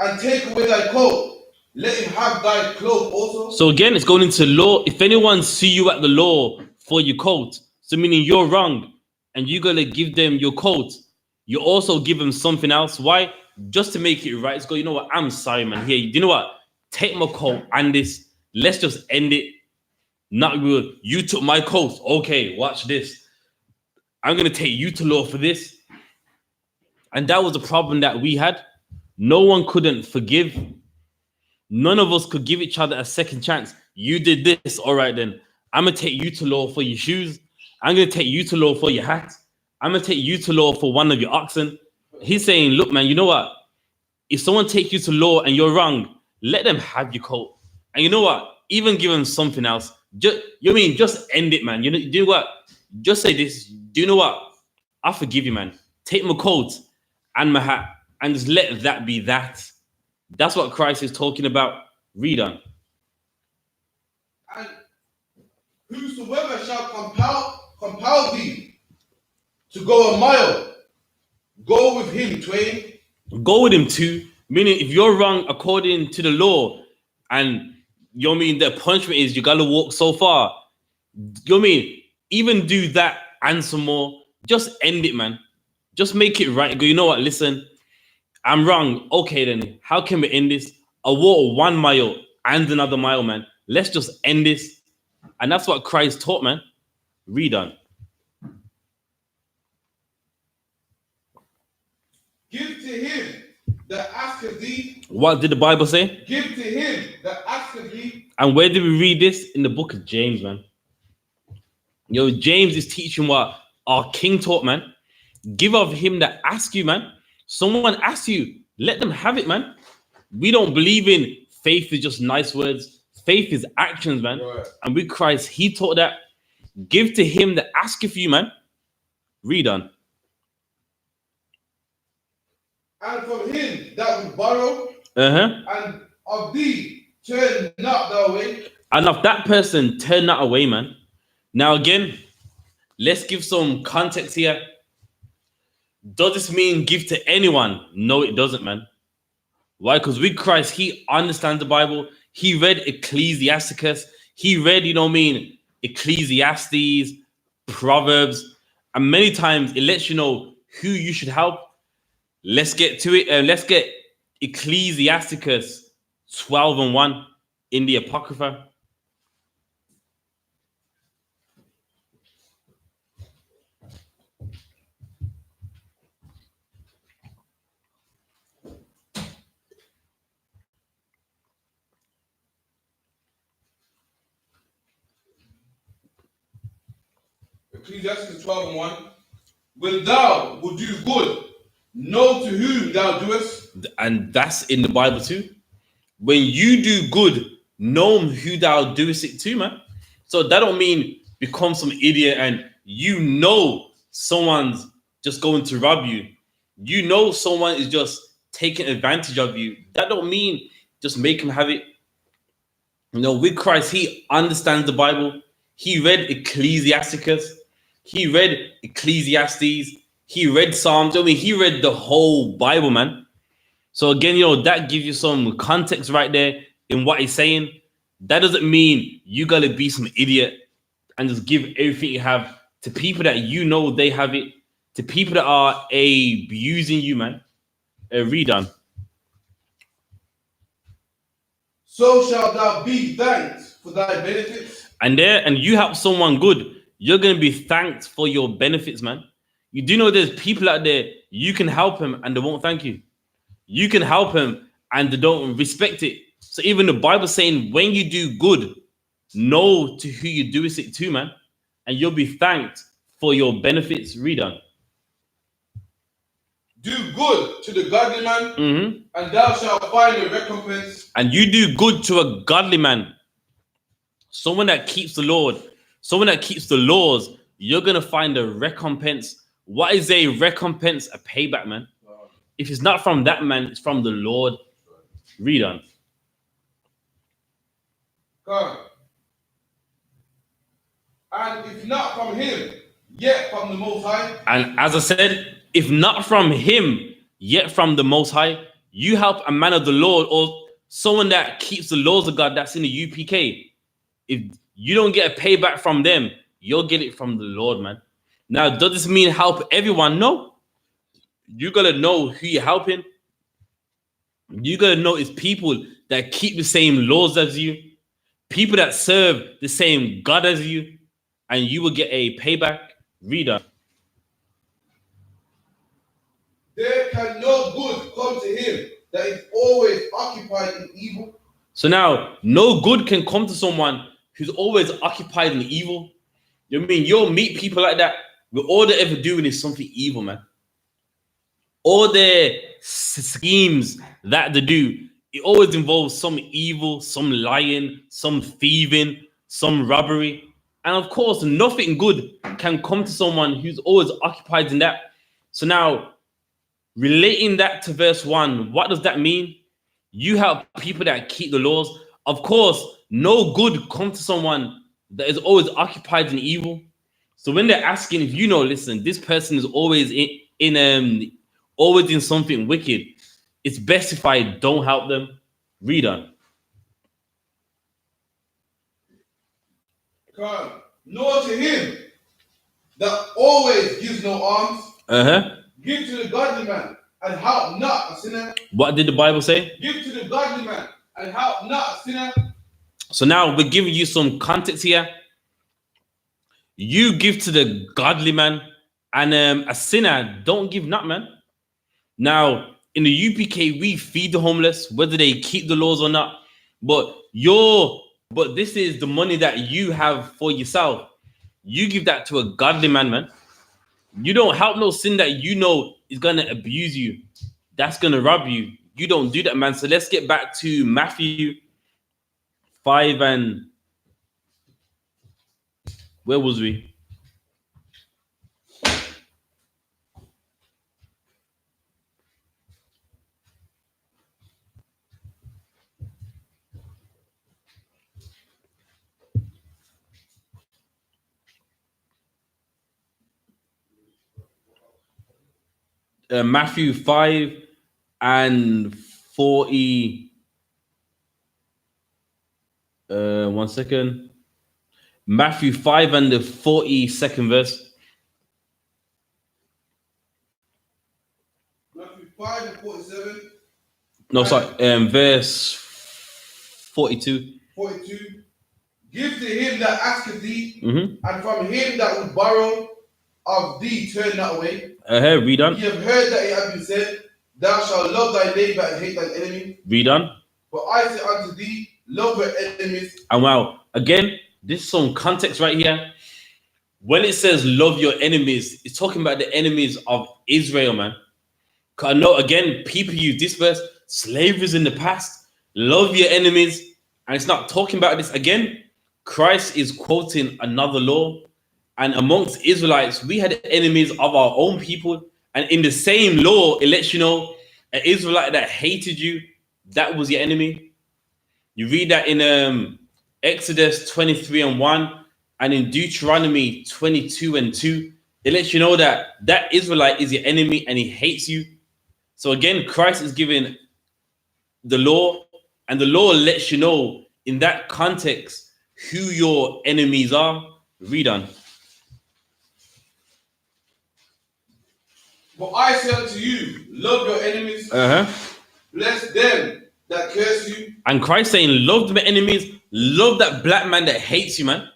away thy coat, let him have thy cloak also. So again, it's going into law. If anyone sue you at the law for your coat, so meaning you're wrong, and you're gonna give them your coat, you also give them something else. Why? Just to make it right. It's go, you know what? I'm sorry, man. Here, you know what? Take my coat and this. Let's just end it. Not good. You took my coat. Okay, watch this. I'm gonna take you to law for this. And that was the problem that we had. No one couldn't forgive. None of us could give each other a second chance. You did this, all right then. I'm gonna take you to law for your shoes. I'm gonna take you to law for your hat. I'm gonna take you to law for one of your oxen. He's saying, look, man, you know what? If someone takes you to law and you're wrong, let them have your coat. And you know what? Even give them something else. Just end it, man. Do what? Just say this. Do you know what? I forgive you, man. Take my coat and my hat and just let that be that. That's what Christ is talking about. Read on. And whosoever shall compel thee to go a mile, go with him twain. Go with him too. Meaning, if you're wrong according to the law, and the punishment is you gotta walk so far. Even do that and some more. Just end it, man. Just make it right. Go, you know what? Listen, I'm wrong. Okay, then how can we end this? I walk 1 mile and another mile, man. Let's just end this. And that's what Christ taught, man. Read on. Give to him that asketh thee. What did the Bible say? Give to him that asketh thee. And where did we read this? In the book of James, man. James is teaching what our King taught, man. Give of him that asks you, man. Someone asks you, let them have it, man. We don't believe in faith is just nice words. Faith is actions, man. Right. And with Christ, he taught that. Give to him that asketh you, man. Read on. And from him that will borrow, and of thee turn not thou away. And of that person, turn not away, man. Now, again, let's give some context here. Does this mean give to anyone? No, it doesn't, man. Why? Because with Christ, he understands the Bible. He read Ecclesiasticus. He read, Ecclesiastes, Proverbs. And many times it lets you know who you should help. Let's get to it. Let's get Ecclesiasticus 12:1 in the Apocrypha. Ecclesiastes 12:1. When thou would do good, know to whom thou doest. And that's in the Bible too. When you do good, know who thou doest it to, man. So that don't mean become some idiot and someone's just going to rob you. Someone is just taking advantage of you. That don't mean just make him have it. With Christ, he understands the Bible. He read Ecclesiasticus. He read Ecclesiastes. He read Psalms. He read the whole Bible, man. So again, that gives you some context right there in what he's saying. That doesn't mean you gotta be some idiot and just give everything you have to people that they have it, to people that are abusing you, man. Read on. So shalt thou be thanked for thy benefits. And you help someone good, you're gonna be thanked for your benefits, man. You do know there's people out there you can help them and they won't thank you. You can help them and they don't respect it. So even the Bible saying when you do good, know to who you do it to, man, and you'll be thanked for your benefits. Read on. Do good to the godly man, and thou shalt find a recompense. And you do good to a godly man, someone that keeps the Lord, someone that keeps the laws, you're gonna find a recompense. What is a recompense? A payback, man. If it's not from that man, it's from the Lord. Read on. God. And if not from him, yet from the Most High. And as I said, if not from him, yet from the Most High, you help a man of the Lord or someone that keeps the laws of God that's in the UPK. If you don't get a payback from them, you'll get it from the Lord, man. Now, does this mean help everyone? No. You gotta know who you're helping. You gotta know it's people that keep the same laws as you, people that serve the same God as you, and you will get a payback. Read on. There can no good come to him that is always occupied in evil. So now, no good can come to someone who's always occupied in evil. You know what I mean? You'll meet people like that, but all they're ever doing is something evil, man. All their schemes that they do, it always involves some evil, some lying, some thieving, some robbery. And of course, nothing good can come to someone who's always occupied in that. So now, relating that to verse 1, what does that mean? You help people that keep the laws. Of course, no good comes to someone that is always occupied in evil. So when they're asking if listen, this person is always always in something wicked, it's best if I don't help them. Read on. God, nor to him that always gives no alms. Give to the godly man and help not a sinner. What did the Bible say? Give to the godly man and help not a sinner. So now we're giving you some context here. You give to the godly man, and a sinner don't give not, man. Now in the UPK, we feed the homeless, whether they keep the laws or not. But this is the money that you have for yourself. You give that to a godly man, man. You don't help no sin that is gonna abuse you, that's gonna rob you. You don't do that, man. So let's get back to Matthew 5 and where was we? Matthew 5 and 40. 1 second. Matthew 5 and the 42nd verse. Matthew 5 and 47. No, sorry. Verse 42. 42. Give to him that asketh thee, Mm-hmm. and from him that would borrow of thee turn not away. Read on. Ye have heard that it hath been said, Thou shalt love thy neighbor and hate thine enemy. Read on. But I say unto thee, love your enemies. And wow, again, this is some context right here. When it says love your enemies, it's talking about the enemies of Israel, man. Because I know, again, people use this verse, slavery's in the past, love your enemies. And it's not talking about this. Again, Christ is quoting another law. And amongst Israelites, we had enemies of our own people. And in the same law, it lets you know an Israelite that hated you, that was your enemy. You read that in Exodus 23 and 1 and in Deuteronomy 22 and 2. It lets you know that that Israelite is your enemy and he hates you. So again, Christ is giving the law, and the law lets you know in that context who your enemies are. Read on. But I say unto you, love your enemies, bless them that curse you. And Christ saying, love the enemies, love that black man that hates you, man.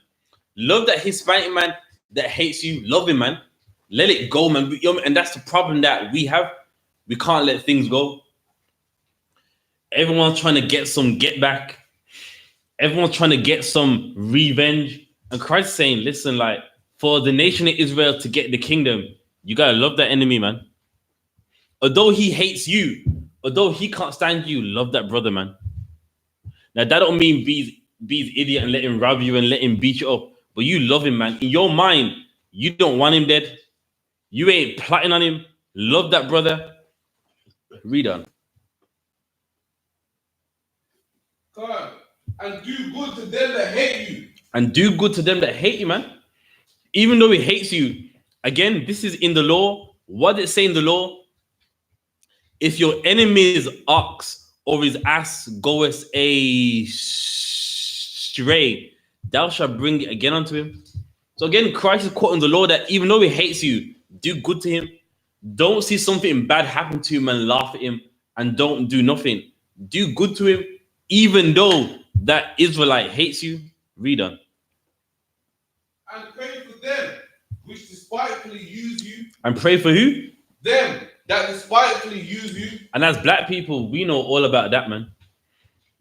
Love that Hispanic man that hates you. Love him, man. Let it go, man. And that's the problem that we have. We can't let things go. Everyone's trying to get some get back. Everyone's trying to get some revenge. And Christ saying, listen, like, for the nation of Israel to get the kingdom, you gotta love that enemy, man. Although he hates you, although he can't stand you, love that brother, man. Now, that don't mean be his idiot and let him rob you and let him beat you up. But you love him, man. In your mind, you don't want him dead. You ain't plotting on him. Love that brother. Read on. God, and do good to them that hate you. And do good to them that hate you, man. Even though he hates you. Again, this is in the law. What did it say in the law? If your enemy's ox or his ass goeth astray, thou shalt bring it again unto him. So again, Christ is quoting the law that even though he hates you, do good to him. Don't see something bad happen to him and laugh at him and don't do nothing. Do good to him, even though that Israelite hates you. Read on. And pray for them which despitefully use you. And pray for who? Them that despitefully use you. And as black people, we know all about that, man.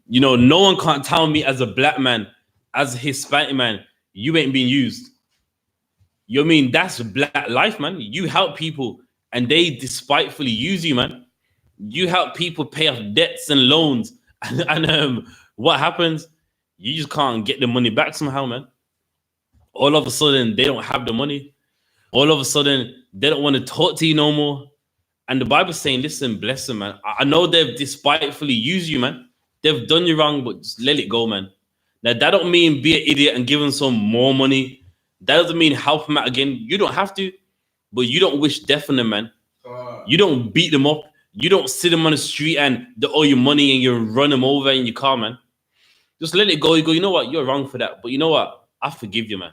You know, no one can't tell me as a black man, as a Hispanic man, you ain't being used. You know what I mean? That's black life, man. You help people and they despitefully use you, man. You help people pay off debts and loans. And what happens? You just can't get the money back somehow, man. All of a sudden, they don't have the money. All of a sudden, they don't want to talk to you no more. And the Bible's saying, listen, bless them, man. I know they've despitefully used you, man. They've done you wrong, but just let it go, man. Now, that don't mean be an idiot and give them some more money. That doesn't mean help them out again. You don't have to, but you don't wish death on them, man. You don't beat them up. You don't sit them on the street and they owe you money and you run them over in your car, man. Just let it go. You go, you know what? You're wrong for that. But you know what? I forgive you, man.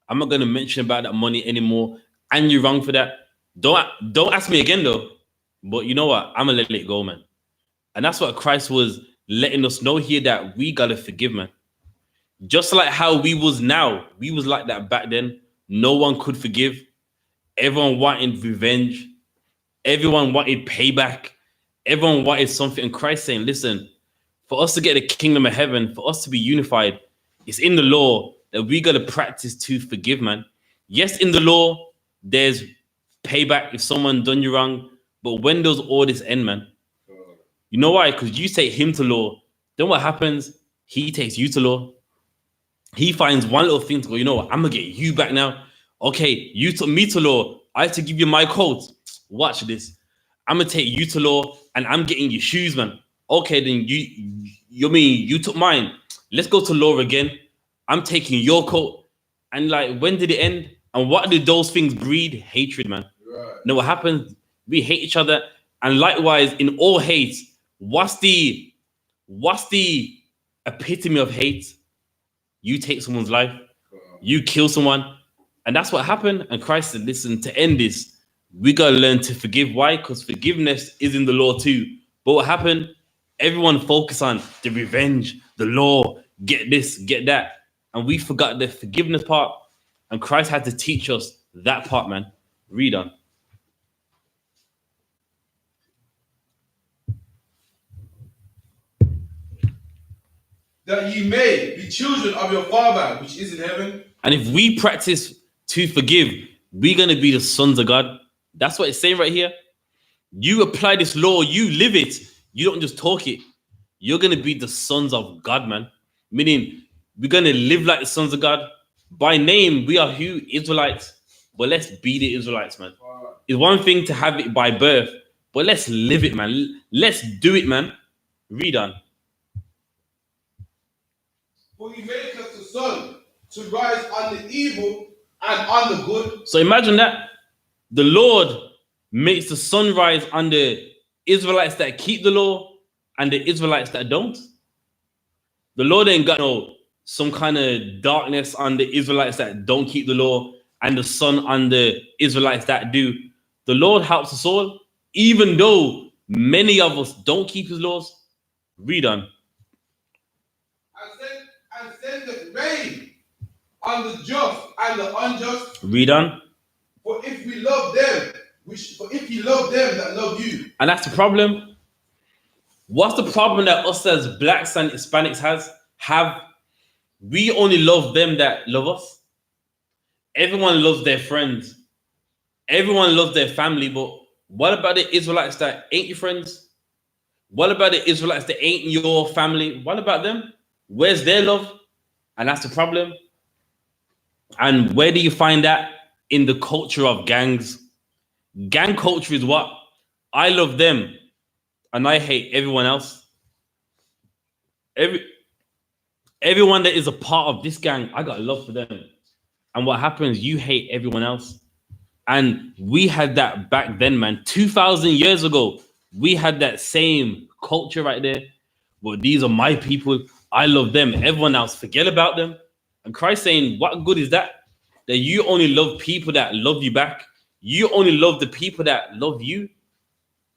I'm not going to mention about that money anymore. And you're wrong for that. Don't ask me again, though. But you know what? I'm going to let it go, man. And that's what Christ was letting us know here, that we got to forgive, man. Just like how we was now. We was like that back then. No one could forgive. Everyone wanted revenge. Everyone wanted payback. Everyone wanted something. And Christ saying, listen, for us to get the kingdom of heaven, for us to be unified, it's in the law that we got to practice to forgive, man. Yes, in the law, there's payback if someone done you wrong. But when does all this end, man? You know why? Because you take him to law. Then what happens? He takes you to law. He finds one little thing to go, you know what? I'm going to get you back now. Okay, you took me to law. I have to give you my coat. Watch this. I'm going to take you to law and I'm getting your shoes, man. Okay, then you mean you took mine. Let's go to law again. I'm taking your coat. And like, when did it end? And what did those things breed? Hatred, man. Right. Now what happens? We hate each other. And likewise, in all hate, what's the epitome of hate? You take someone's life, you kill someone, and that's what happened. And Christ said, listen, to end this, we gotta learn to forgive. Why? Because forgiveness is in the law too. But what happened? Everyone focused on the revenge, the law, get this, get that. And we forgot the forgiveness part. And Christ had to teach us that part, man. Read on. That ye may be children of your Father which is in heaven. And if we practice to forgive, we're going to be the sons of God. That's what it's saying right here. You apply this law, you live it. You don't just talk it. You're going to be the sons of God, man. Meaning, we're going to live like the sons of God. By name, we are who? Israelites. But let's be the Israelites, man. It's one thing to have it by birth, but let's live it, man. Let's do it, man. Read on. For he makes us the sun to rise on the evil and on the good. So imagine that. The Lord makes the sun rise on the Israelites that keep the law and the Israelites that don't. The Lord ain't got no some kind of darkness on the Israelites that don't keep the law and the sun on the Israelites that do. The Lord helps us all, even though many of us don't keep his laws. Read on. And sendeth rain on the just and the unjust. Read on. For if we love them, for if you love them that love you. And that's the problem. What's the problem that us as blacks and Hispanics have? We only love them that love us. Everyone loves their friends. Everyone loves their family. But what about the Israelites that ain't your friends? What about the Israelites that ain't your family? What about them? Where's their love? And that's the problem. And where do you find that? In the culture of gangs. Gang culture is what? I love them and I hate everyone else. Everyone that is a part of this gang, I got love for them. And what happens? You hate everyone else. And we had that back then, man. 2,000 years ago, we had that same culture right there. Well, these are my people. I love them. Everyone else, forget about them. And Christ saying, what good is that? That you only love people that love you back. You only love the people that love you.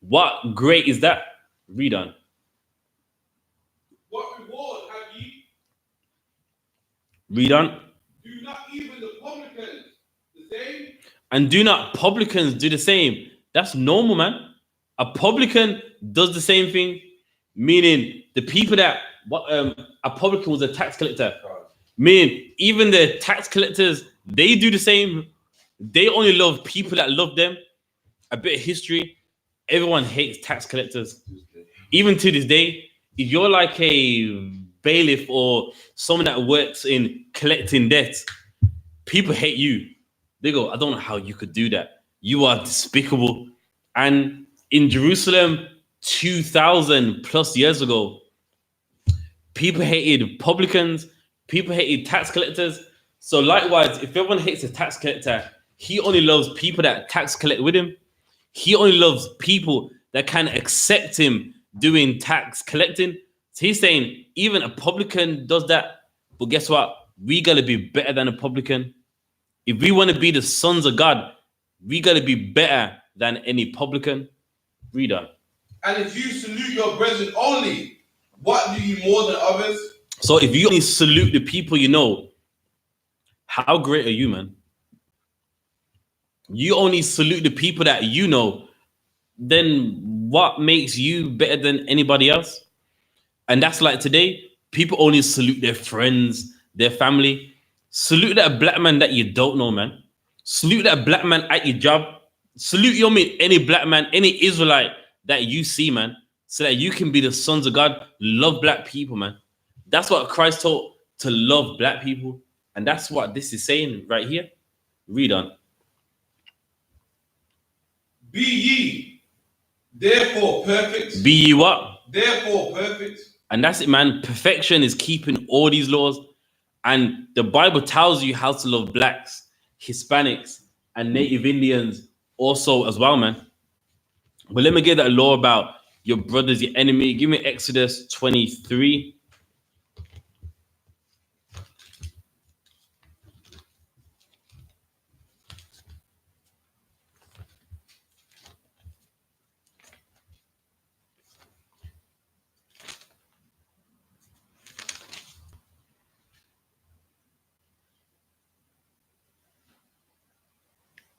What great is that? Read on. What reward have ye? Read on. Do not even the publicans the same? And do not publicans do the same? That's normal, man. A publican does the same thing. Meaning the people that a publican was a tax collector. Meaning even the tax collectors, they do the same. They only love people that love them. A bit of history. Everyone hates tax collectors. Even to this day, if you're like a bailiff or someone that works in collecting debts, people hate you. They go, I don't know how you could do that. You are despicable. And in Jerusalem, 2,000 plus years ago, people hated publicans, people hated tax collectors. So likewise, if everyone hates a tax collector, he only loves people that tax collect with him. He only loves people that can accept him doing tax collecting. So he's saying even a publican does that. But guess what? We got to be better than a publican. If we want to be the sons of God, we got to be better than any publican. Read on. And if you salute your brethren only, what do you more than others? So if you only salute the people you know, how great are you, man? You only salute the people that you know, then what makes you better than anybody else? And that's like today, people only salute their friends, their family. Salute that black man that you don't know, man. Salute that black man at your job. Salute any black man, any Israelite that you see, man, so that you can be the sons of God. Love black people, man. That's what Christ taught, to love black people. And that's what this is saying right here. Read on. Be ye therefore perfect. Be ye what? Therefore perfect. And that's it, man. Perfection is keeping all these laws. And the Bible tells you how to love blacks, Hispanics, and Native Indians also as well, man. But let me get that law about your brother's your enemy. Give me Exodus 23.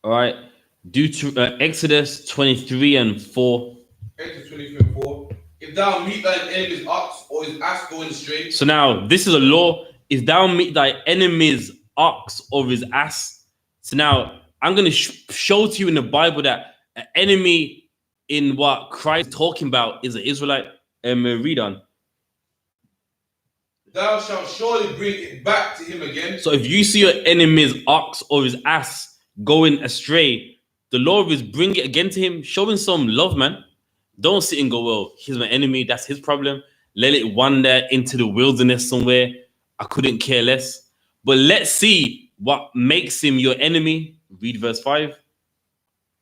All right. Exodus 23 and 4. Exodus 23:4. If thou meet thine enemy's ox or his ass going astray. So now this is a law. If thou meet thy enemy's ox or his ass. So now I'm going to show to you in the Bible that an enemy in what Christ is talking about is an Israelite. Read on. Thou shalt surely bring it back to him again. So if you see your enemy's ox or his ass going astray, the Lord is bring it again to him, showing some love, man. Don't sit and go, well, he's my enemy, that's his problem. Let it wander into the wilderness somewhere. I couldn't care less. But let's see what makes him your enemy. Read verse 5.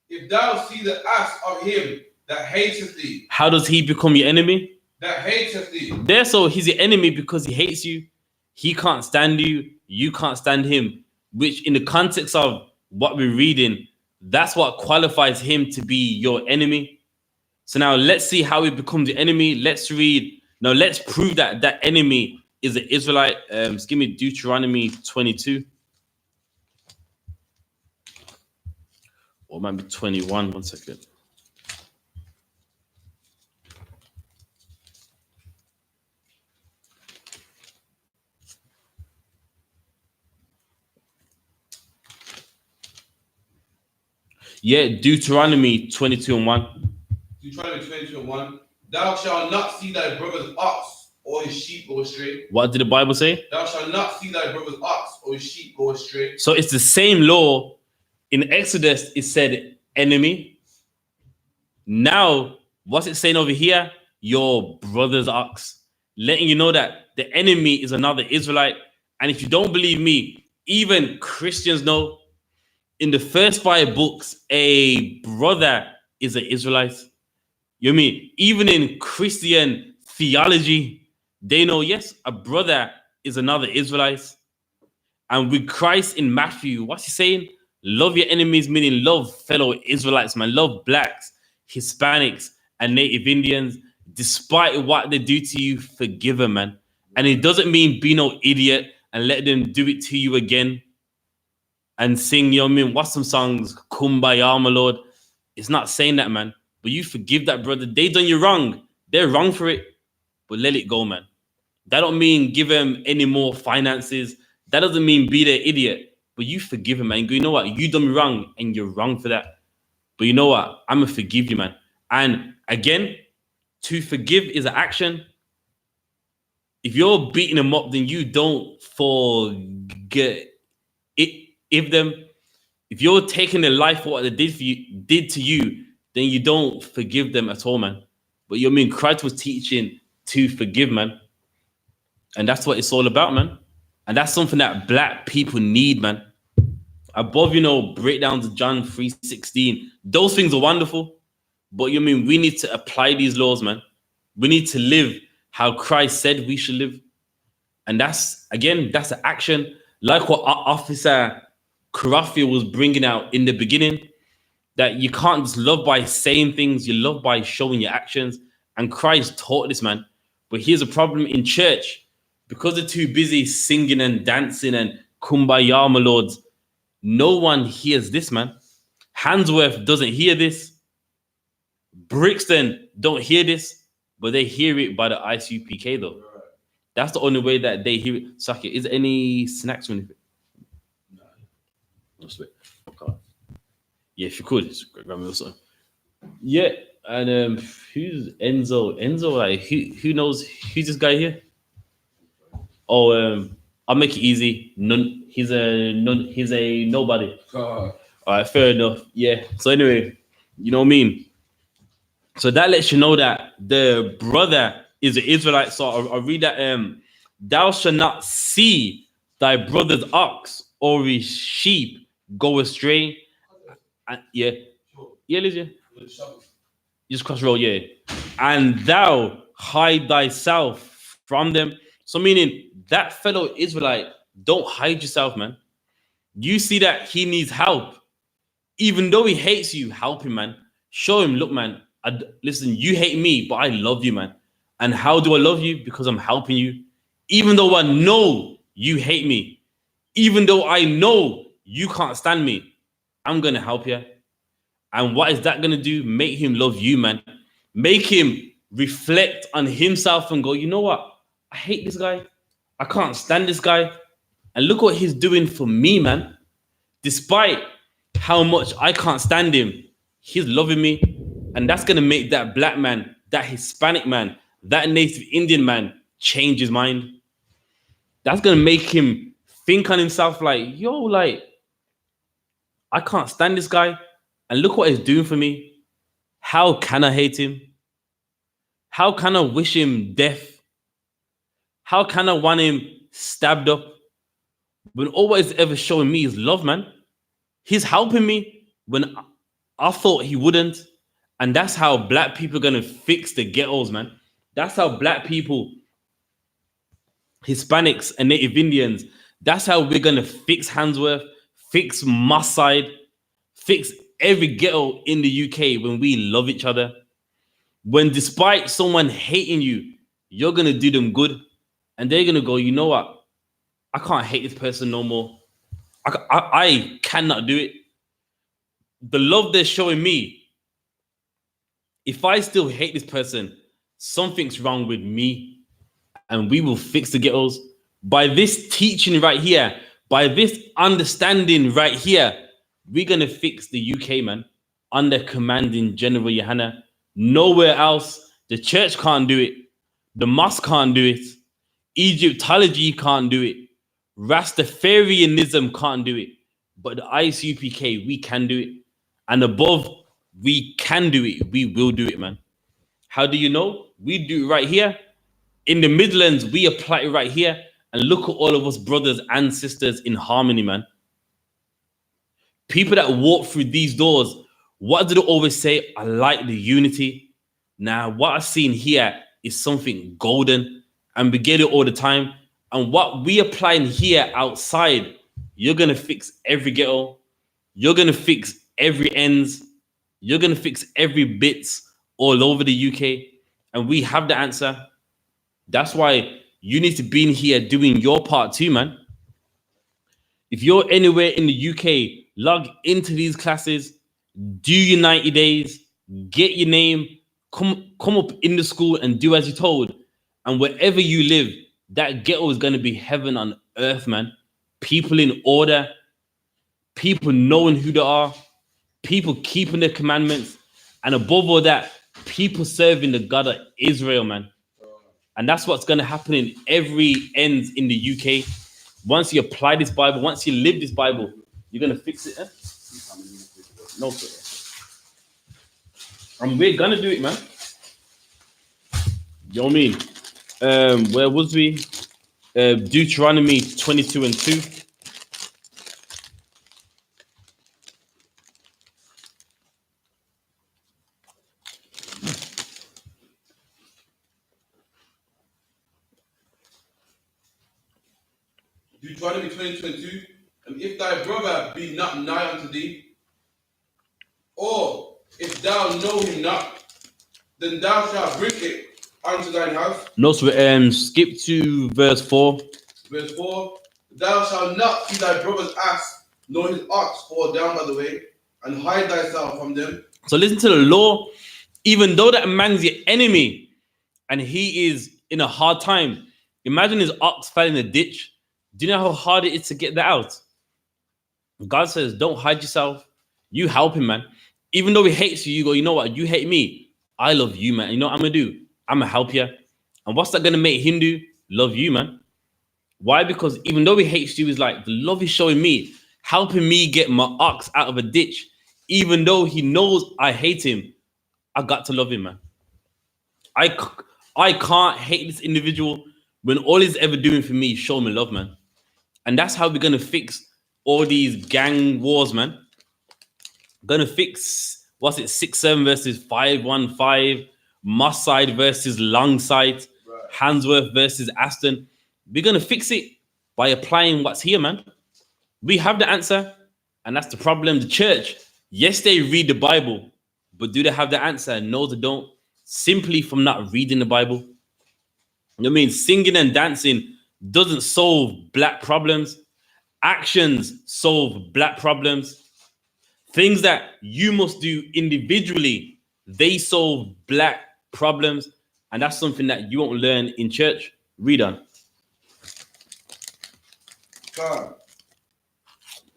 If thou see the ass of him that hateth thee. How does he become your enemy? That hateth thee. Therefore, he's your enemy because he hates you. He can't stand you. You can't stand him. Which, in the context of what we're reading, that's what qualifies him to be your enemy. So now let's see how he becomes the enemy. Let's read. Now let's prove that that enemy is an Israelite. Just give me Deuteronomy 22. Or it might be 21. 1 second. Yeah, Deuteronomy 22 and 1. Deuteronomy 22 and 1. Thou shalt not see thy brother's ox or his sheep go astray. What did the Bible say? Thou shalt not see thy brother's ox or his sheep go astray. So it's the same law. In Exodus, it said enemy. Now, what's it saying over here? Your brother's ox. Letting you know that the enemy is another Israelite. And if you don't believe me, even Christians know in the first 5 books, a brother is an Israelite. You know what I mean? Even in Christian theology, they know, yes, a brother is another Israelite. And with Christ in Matthew, what's he saying? Love your enemies, meaning love fellow Israelites, man. Love blacks, Hispanics, and Native Indians. Despite what they do to you, forgive them, man. And it doesn't mean be no idiot and let them do it to you again and sing, you know what I mean? What's some songs? Kumbaya, my Lord. It's not saying that, man. But you forgive that brother. They done you wrong. They're wrong for it. But let it go, man. That don't mean give them any more finances. That doesn't mean be their idiot. But you forgive him, man. You know what? You done me wrong, and you're wrong for that. But you know what? I'm going to forgive you, man. And again, to forgive is an action. If you're beating them up, then you don't forget it. If you're taking their life for what they did to you, then you don't forgive them at all, man. But you know what I mean? Christ was teaching to forgive, man. And that's what it's all about, man. And that's something that black people need, man. Above, breakdowns of John 3:16. Those things are wonderful. But you know what I mean? We need to apply these laws, man. We need to live how Christ said we should live. And that's an action. Like what Officer Karafi was bringing out in the beginning, that you can't just love by saying things, you love by showing your actions. And Christ taught this, man. But here's a problem in church. Because they're too busy singing and dancing and kumbaya, my lords, no one hears this, man. Handsworth doesn't hear this. Brixton don't hear this, but they hear it by the I.S.U.P.K, though. That's the only way that they hear it. Saki, is there any snacks or anything? No. Just wait. Okay. Yeah, if you could, just grab me also. Yeah, and who's Enzo? Enzo, like who knows who's this guy here? Oh, I'll make it easy. He's a nobody. All right, fair enough. Yeah. So anyway, you know what I mean. So that lets you know that the brother is an Israelite. So I'll read that. Thou shalt not see thy brother's ox or his sheep go astray. Yeah, Lydia. Just cross road, yeah. And thou hide thyself from them. So meaning that fellow Israelite, don't hide yourself, man. You see that he needs help. Even though he hates you, help him, man. Show him, look, man, listen, you hate me, but I love you, man. And how do I love you? Because I'm helping you. Even though I know you hate me, even though I know you can't stand me, I'm going to help you. And what is that going to do? Make him love you, man. Make him reflect on himself and go, you know what? I hate this guy. I can't stand this guy. And look what he's doing for me, man. Despite how much I can't stand him, he's loving me. And that's going to make that black man, that Hispanic man, that native Indian man change his mind. That's going to make him think on himself like, yo, like, I can't stand this guy. And look what he's doing for me. How can I hate him? How can I wish him death? How can I want him stabbed up? When all he's ever showing me is love, man. He's helping me when I thought he wouldn't. And that's how black people are going to fix the ghettos, man. That's how black people, Hispanics and Native Indians, that's how we're going to fix Handsworth, fix Moss Side, fix every ghetto in the UK when we love each other. When despite someone hating you, you're going to do them good. And they're going to go, you know what? I can't hate this person no more. I cannot do it. The love they're showing me, if I still hate this person, something's wrong with me. And we will fix the ghettos. By this teaching right here, by this understanding right here, we're going to fix the UK, man, under commanding General YAHANNA. Nowhere else. The church can't do it. The mosque can't do it. Egyptology can't do it. Rastafarianism can't do it. But the I.S.U.P.K, we can do it. And above, we can do it. We will do it, man. How do you know? We do it right here. In the Midlands, we apply it right here. And look at all of us brothers and sisters in harmony, man. People that walk through these doors, what do they always say? I like the unity. Now, what I've seen here is something golden. And we get it all the time. And what we applying here outside, you're going to fix every ghetto. You're going to fix every ends. You're going to fix every bits all over the UK. And we have the answer. That's why you need to be in here doing your part too, man. If you're anywhere in the UK, log into these classes, do your 90 days, get your name, come up in the school and do as you're told. And wherever you live, that ghetto is going to be heaven on earth, man. People in order, people knowing who they are, people keeping their commandments, and above all that, people serving the God of Israel, man. And that's what's going to happen in every ends in the UK. Once you apply this Bible, once you live this Bible, you're going to fix it. No, sir. And we're going to do it, man. You know what I mean? Where was we? Deuteronomy 22 and 2. Deuteronomy 20:22. And if thy brother be not nigh unto thee, or if thou know him not, then thou shalt bring it unto thine house. No, so skip to verse 4. Verse 4. Thou shalt not see thy brother's ass, nor his ox fall down by the way, and hide thyself from them. So listen to the law. Even though that man's your enemy and he is in a hard time, imagine his ox fell in a ditch. Do you know how hard it is to get that out? God says, don't hide yourself. You help him, man. Even though he hates you, you go, you know what? You hate me. I love you, man. You know what I'm going to do? I'm going to help you. And what's that going to make him do? Love you, man. Why? Because even though he hates you, he's like, the love he's showing me, helping me get my ox out of a ditch. Even though he knows I hate him, I got to love him, man. I can't hate this individual when all he's ever doing for me is show me love, man. And that's how we're going to fix all these gang wars, man. Going to fix what's it, 6-7 versus 5-1-5, Moss side versus long side, Right. Handsworth versus Aston. We're gonna fix it by applying what's here, man. We have the answer, and that's the problem. The church, yes, they read the Bible, but do they have the answer? No, they don't. Simply from not reading the Bible. You know what I mean? Singing and dancing doesn't solve black problems. Actions solve black problems. Things that you must do individually, they solve black problems. And that's something that you won't learn in church. Read on. God.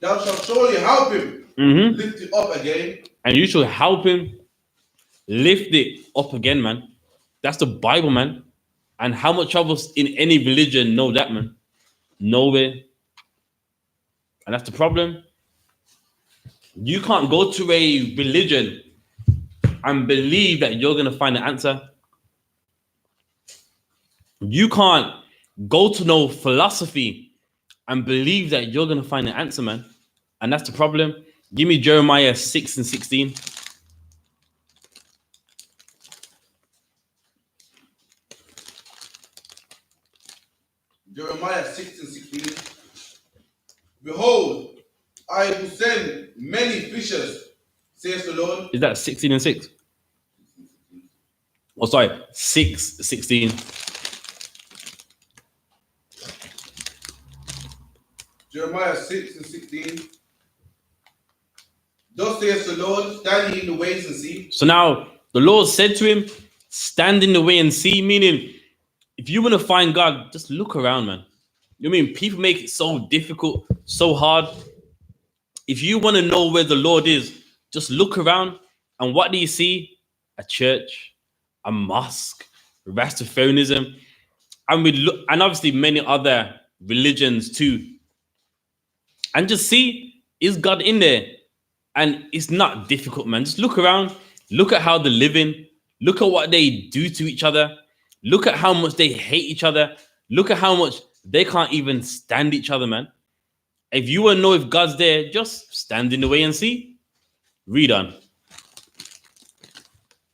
Thou shalt surely help him Mhm. lift it up again. And you should help him lift it up again, man. That's the Bible, man. And how much of us in any religion know that, man? Nowhere. And that's the problem. You can't go to a religion and believe that you're going to find an answer. You can't go to no philosophy and believe that you're going to find an answer, man. And that's the problem. Give me Jeremiah 6:16. Jeremiah 6:16. Behold, I will send many fishers, says the Lord. Is that 16 and 6? Oh, sorry, 6:16. Jeremiah 6:16. Thus says the Lord, stand ye in the ways and see. So now the Lord said to him, stand in the way and see, meaning if you want to find God, just look around, man. You know what I mean? People make it so difficult, so hard. If you want to know where the Lord is, just look around. And what do you see? A church, a mosque, Rastafarianism, and obviously many other religions too. And just see, is God in there? And it's not difficult, man. Just look around, look at how they're living, look at what they do to each other, look at how much they hate each other, look at how much they can't even stand each other, man. If you want to know if God's there, just stand in the way and see. Read on.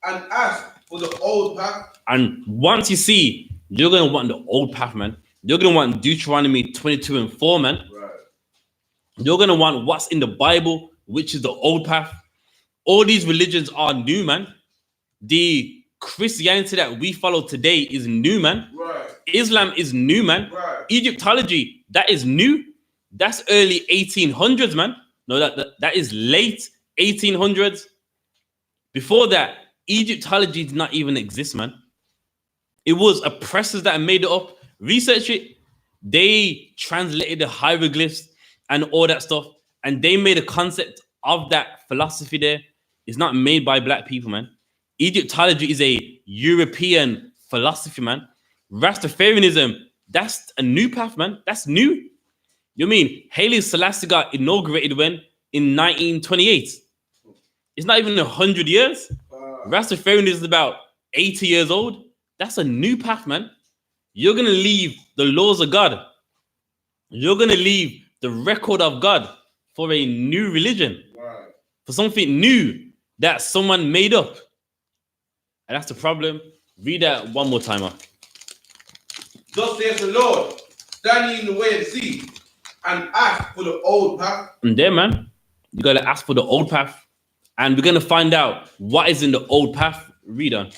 And ask for the old path. And once you see, you're going to want the old path, man. You're going to want Deuteronomy 22:4, man. Right. You're going to want what's in the Bible, which is the old path. All these religions are new, man. The Christianity that we follow today is new, man. Right. Islam is new, man. Right. Egyptology, that is new. That's early 1800s, man. No, that is late 1800s. Before that, Egyptology did not even exist, man. It was oppressors that made it up. Research it. They translated the hieroglyphs and all that stuff, and they made a concept of that philosophy there. It's not made by black people, man. Egyptology is a European philosophy, man. Rastafarianism, that's a new path, man. That's new. You mean Haile Selassie got inaugurated when? In 1928. It's not even 100 years. Rastafarianism is about 80 years old. That's a new path, man. You're going to leave the laws of God. You're going to leave the record of God for a new religion. Right. For something new that someone made up. And that's the problem. Read that one more time. Thus says the Lord, stand ye in the way and see, and ask for the old path. And there, man, you got to ask for the old path. And we're going to find out what is in the old path. Read on.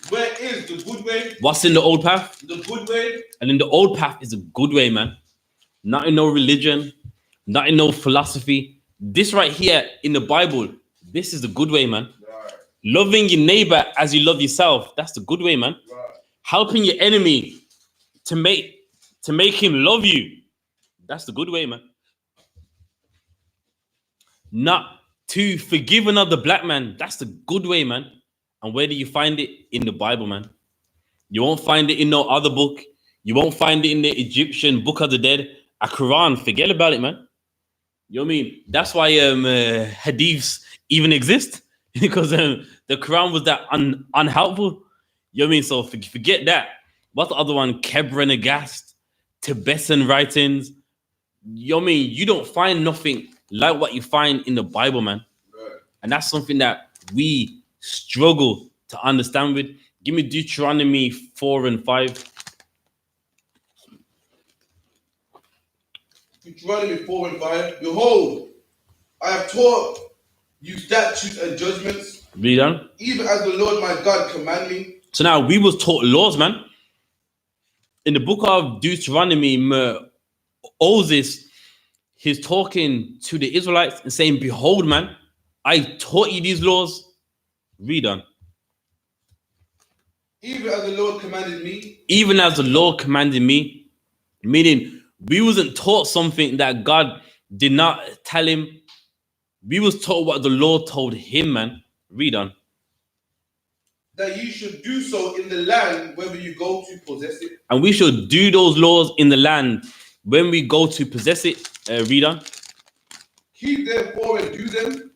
Where is the good way? What's in the old path? The good way? And in the old path is a good way, man. Not in no religion, not in no philosophy. This right here in the Bible, this is the good way, man. Right. Loving your neighbor as you love yourself, that's the good way, man. Right. Helping your enemy to make him love you, that's the good way, man. Not to forgive another black man, that's the good way, man. And where do you find it? In the Bible, man. You won't find it in no other book. You won't find it in the Egyptian Book of the Dead. A Quran, forget about it, man. You know what I mean? That's why hadiths even exist. Because the Quran was that unhelpful. You know what I mean? So forget that. What's the other one? Kebra Nagast, Tibetan writings. You know what I mean? You don't find nothing like what you find in the Bible, man. Right. And that's something that we struggle to understand with. Give me Deuteronomy 4 and 5. Deuteronomy 4 and 5. Behold, I have taught you statutes and judgments, Read on. even as the Lord my God command me. So now we was taught laws, man. In the book of Deuteronomy, Moses, he's talking to the Israelites and saying, behold, man, I taught you these laws. Read on. Even as the Lord commanded me. Even as the Lord commanded me. Meaning, we wasn't taught something that God did not tell him. We was taught what the Lord told him, man. Read on. That you should do so in the land whether you go to possess it. And we should do those laws in the land when we go to possess it. Read on. Keep therefore and do them,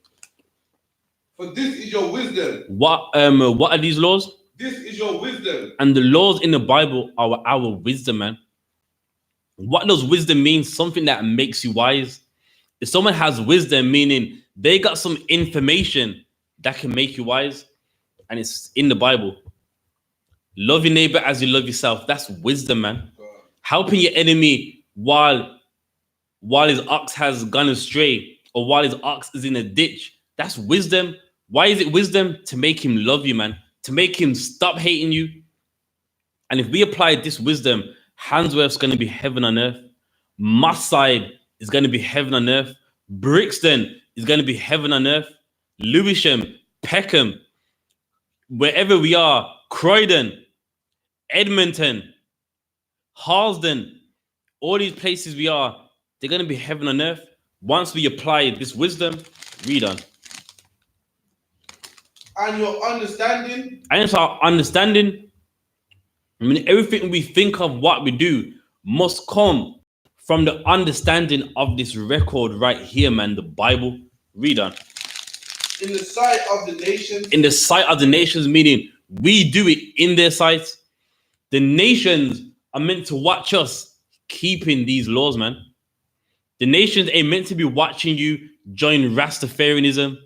for this is your wisdom. What are these laws? This is your wisdom. And the laws in the Bible are our wisdom, man. What does wisdom mean? Something that makes you wise. If someone has wisdom, meaning they got some information that can make you wise, and it's in the Bible. Love your neighbor as you love yourself. That's wisdom, man. Helping your enemy while his ox has gone astray, or while his ox is in a ditch. That's wisdom. Why is it wisdom? To make him love you, man. To make him stop hating you. And if we apply this wisdom, Handsworth's going to be heaven on earth. Mosside is going to be heaven on earth. Brixton is going to be heaven on earth. Lewisham, Peckham, wherever we are, Croydon, Edmonton, Harlesden, all these places we are, they're going to be heaven on earth. Once we apply this wisdom, read on. And your understanding. And it's our understanding. I mean, everything we think of, what we do, must come from the understanding of this record right here, man, the Bible. Read on. In the sight of the nations. In the sight of the nations, meaning we do it in their sight. The nations are meant to watch us keeping these laws, man. The nations ain't meant to be watching you join Rastafarianism.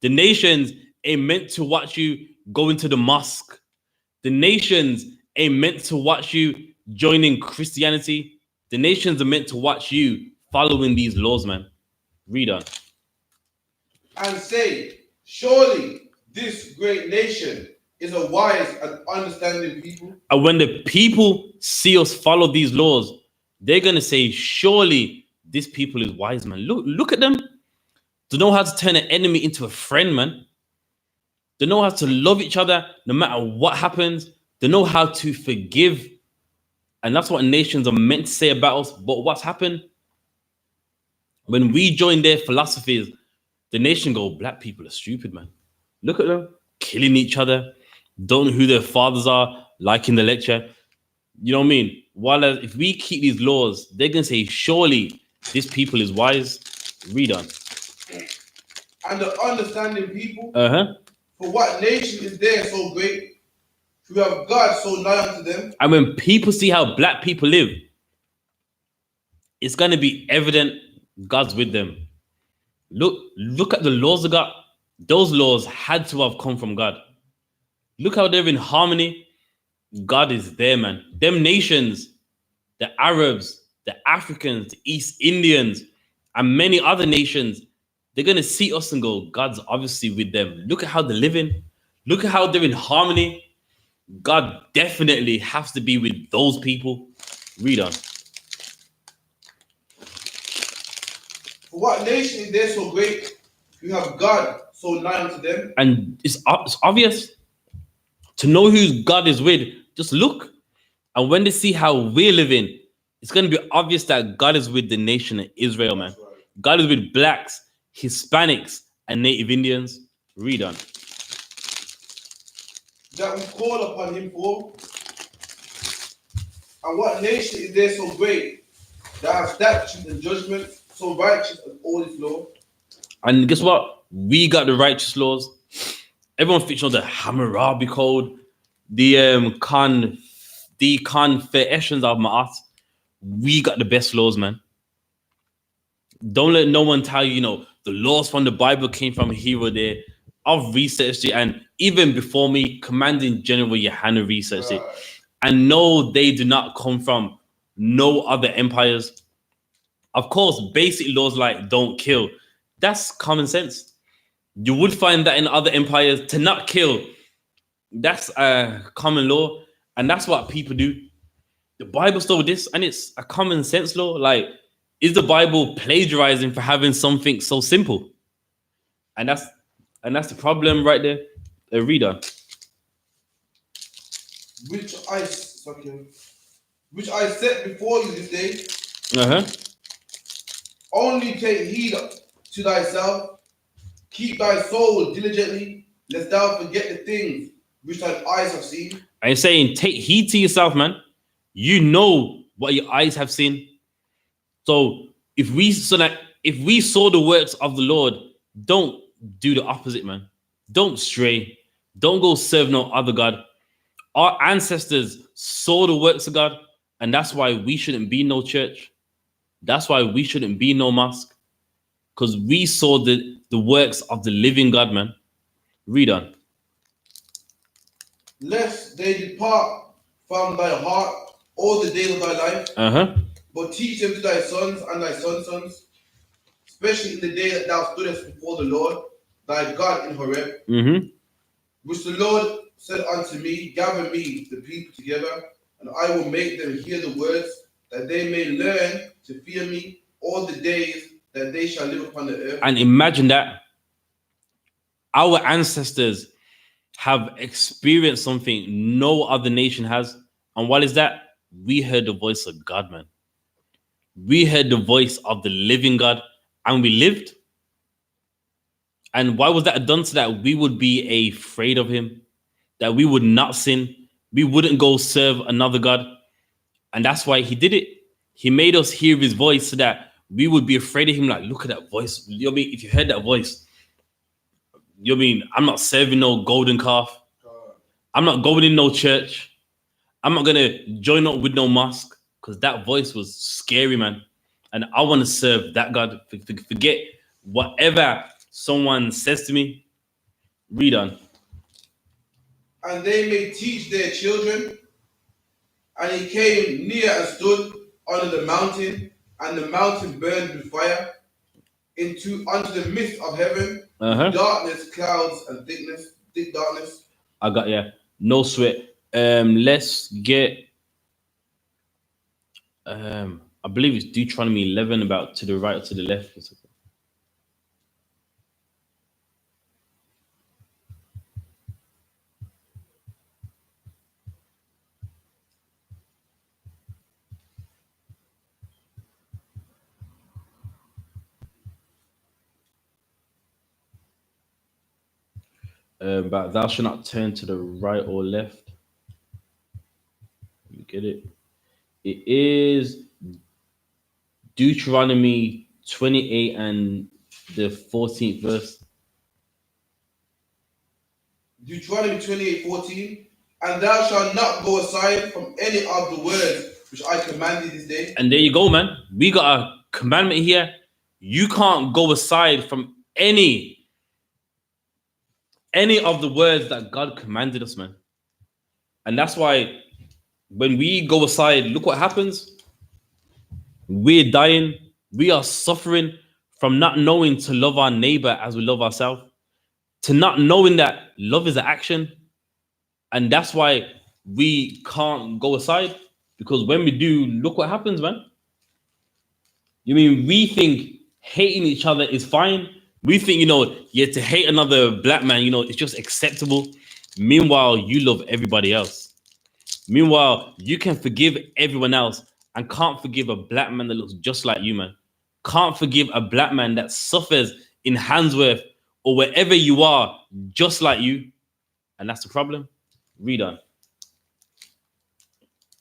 The nations ain't meant to watch you go into the mosque. The nations ain't meant to watch you joining Christianity. The nations are meant to watch you following these laws, man. Read on. And say, surely this great nation is a wise and understanding people. And when the people see us follow these laws, they're going to say, surely this people is wise, man. Look at them. They know how to turn an enemy into a friend, man. They know how to love each other no matter what happens. They know how to forgive. And that's what nations are meant to say about us. But what's happened? When we join their philosophies, the nation go, black people are stupid, man. Look at them killing each other. Don't know who their fathers are, like in the lecture. You know what I mean? While if we keep these laws, they're going to say, surely this people is wise. Read on. And the understanding people. For what nation is there so great, who have God so nigh unto them? And when people see how black people live, it's going to be evident God's with them. Look at the laws of God. Those laws had to have come from God. Look how they're in harmony. God is there, man. Them nations, the Arabs, the Africans, the East Indians, and many other nations, they're going to see us and go, God's obviously with them. Look at how they're living. Look at how they're in harmony. God definitely has to be with those people. Read on. For what nation is there so great, who have God so nigh unto them? And it's obvious. To know who God is with, just look. And when they see how we're living, it's going to be obvious that God is with the nation of Israel, man. Right. God is with blacks, Hispanics, and Native Indians. Read on. That we call upon him for. And what nation is there so great, that have statutes and judgment so righteous as all his law? And guess what? We got the righteous laws. Everyone thinks on the Hammurabi Code, the Confessions of Ma'at. We got the best laws, man. Don't let no one tell you, the laws from the Bible came from here or there. I've researched it, and even before me, Commanding General YAHANNA researched it. And no, they do not come from no other empires. Of course, basic laws like don't kill, that's common sense. You would find that in other empires to not kill, that's a common law, and that's what people do. The Bible stole this, and it's a common sense law. Like, is the Bible plagiarizing for having something so simple? And that's the problem right there. A reader. Which I set before you this day. Uh-huh. Only take heed to thyself, keep thy soul diligently, lest thou forget the things which thine eyes have seen. I'm saying take heed to yourself, man. You know what your eyes have seen. So if we saw the works of the Lord, don't do the opposite, man. Don't stray. Don't go serve no other God. Our ancestors saw the works of God, and that's why we shouldn't be no church. That's why we shouldn't be no mosque. Because we saw the works of the living God, man. Read on. Lest they depart from thy heart all the days of thy life, Uh-huh. but teach them to thy sons and thy sons' sons, especially in the day that thou stoodest before the Lord, thy God in Horeb, Mm-hmm. which the Lord said unto me, gather me the people together, and I will make them hear the words, that they may learn to fear me all the days that they shall live upon the earth. And imagine that. Our ancestors have experienced something no other nation has. And what is that? We heard the voice of God, man. We heard the voice of the living God, and we lived. And why was that done? So that we would be afraid of him, that we would not sin, we wouldn't go serve another God. And that's why he did it. He made us hear his voice so that we would be afraid of him. Like, look at that voice. You know what I mean? If you heard that voice, you know what I mean? I'm not serving no golden calf. I'm not going in no church. I'm not going to join up with no mosque, because that voice was scary, man. And I want to serve that God. Forget whatever someone says to me. Read on. And they may teach their children. And he came near and stood under the mountain, and the mountain burned with fire unto the midst of heaven, darkness, clouds, and thick darkness. I got, yeah, no sweat. Let's get I believe it's Deuteronomy 11, about to the right or to the left. But thou shalt not turn to the right or left. You get it? It is Deuteronomy 28 and the 14th verse. Deuteronomy 28:14. And thou shalt not go aside from any of the words which I command thee this day. And there you go, man. We got a commandment here. You can't go aside from any of the words that God commanded us, man. And that's why when we go aside, look what happens. We're dying. We are suffering from not knowing to love our neighbor as we love ourselves, to not knowing that love is an action. And that's why we can't go aside, because when we do, look what happens, man. You mean we think hating each other is fine? We think, to hate another black man, it's just acceptable. Meanwhile, you love everybody else. Meanwhile, you can forgive everyone else and can't forgive a black man that looks just like you, man. Can't forgive a black man that suffers in Handsworth or wherever you are, just like you. And that's the problem. Read on.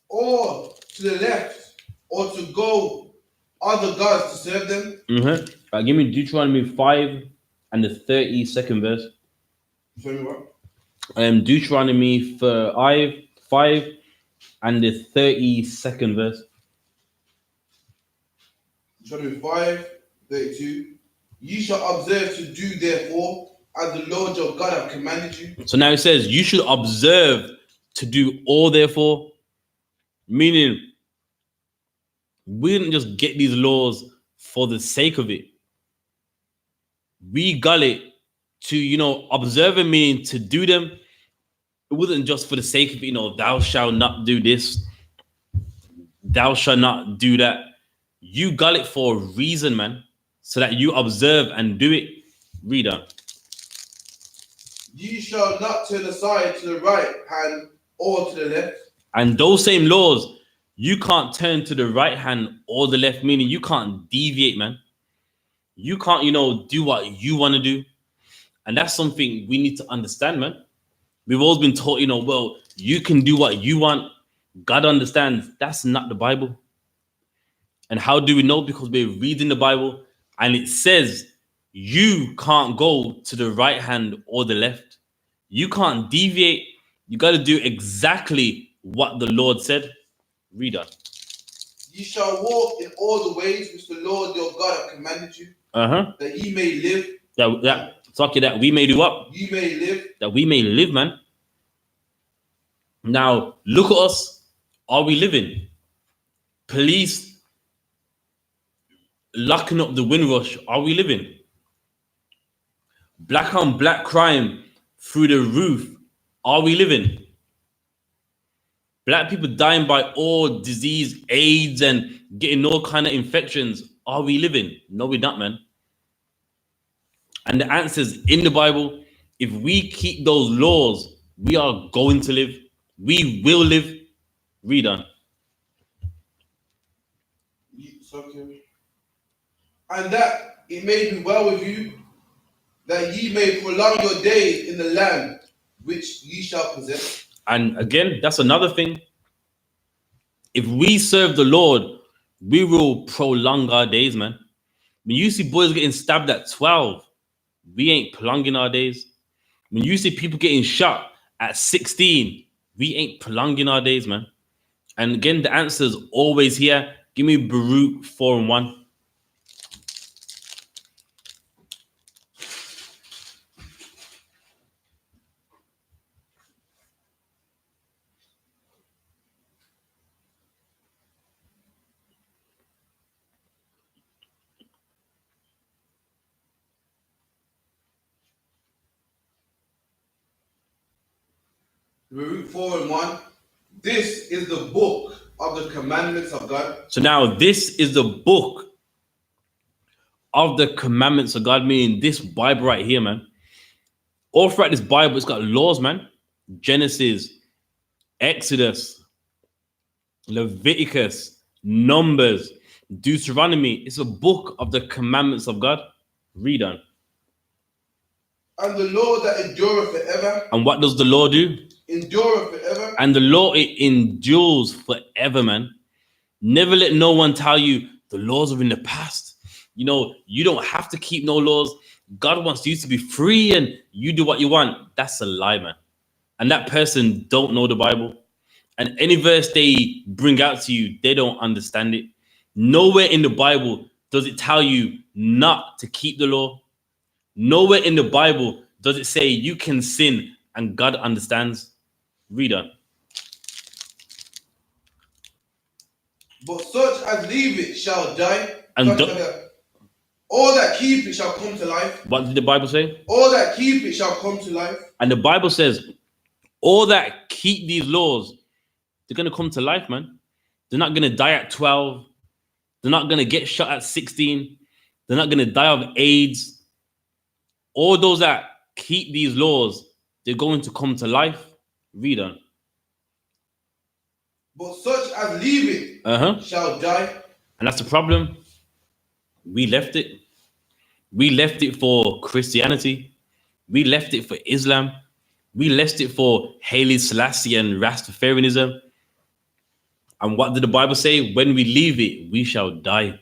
Or to the left, or to go other gods to serve them. Right, give me Deuteronomy 5 and the 32nd verse. Show me what? Deuteronomy 5 and the 32nd verse. Deuteronomy 5:32. Ye shall observe to do therefore as the Lord your God hath commanded you. So now it says you should observe to do all therefore, meaning we didn't just get these laws for the sake of it. We got it to, observe and meaning to do them. It wasn't just for the sake of, thou shalt not do this, thou shalt not do that. You got it for a reason, man, so that you observe and do it. Read on. Ye shall not turn aside to the right hand or to the left. And those same laws, you can't turn to the right hand or the left, meaning you can't deviate, man. You can't, do what you want to do. And that's something we need to understand, man. We've always been taught, well, you can do what you want. God understands. That's not the Bible. And how do we know? Because we're reading the Bible and it says you can't go to the right hand or the left. You can't deviate. You got to do exactly what the Lord said. Read on. Ye shall walk in all the ways which the Lord your God hath commanded you, that ye may live. That we may do what? Ye may live. That we may live, man. Now, look at us. Are we living? Police locking up the Windrush. Are we living? Black on black crime through the roof. Are we living? Black people dying by all disease, AIDS, and getting all kind of infections. Are we living? No, we're not, man. And the answer is in the Bible. If we keep those laws, we are going to live. We will live. Read on. And that it may be well with you, that ye may prolong your days in the land which ye shall possess. And again, that's another thing. If we serve the Lord, we will prolong our days, man. When you see boys getting stabbed at 12, we ain't prolonging our days. When you see people getting shot at 16, we ain't prolonging our days, man. And again, the answer is always here. Give me Baruch 4:1. Baruch 4:1. This is the book of the commandments of God. So now this is the book of the commandments of God, meaning this Bible right here, man. All throughout this Bible, it's got laws, man. Genesis, Exodus, Leviticus, Numbers, Deuteronomy. It's a book of the commandments of God. Read on. And the law that endureth forever. And what does the law do? Endureth forever. And the law, it endures forever, man. Never let no one tell you the laws are in the past. You don't have to keep no laws. God wants you to be free and you do what you want. That's a lie, man. And that person don't know the Bible. And any verse they bring out to you, they don't understand it. Nowhere in the Bible does it tell you not to keep the law. Nowhere in the Bible does it say you can sin and God understands. Read on. But such as leave it shall die. And all that keep it shall come to life. What did the Bible say? All that keep it shall come to life. And the Bible says, all that keep these laws, they're going to come to life, man. They're not going to die at 12. They're not going to get shot at 16. They're not going to die of AIDS. All those that keep these laws, they're going to come to life. Read on. But such as leave it shall die. And that's the problem. We left it. We left it for Christianity. We left it for Islam. We left it for Haile Selassie and Rastafarianism. And what did the Bible say? When we leave it, we shall die.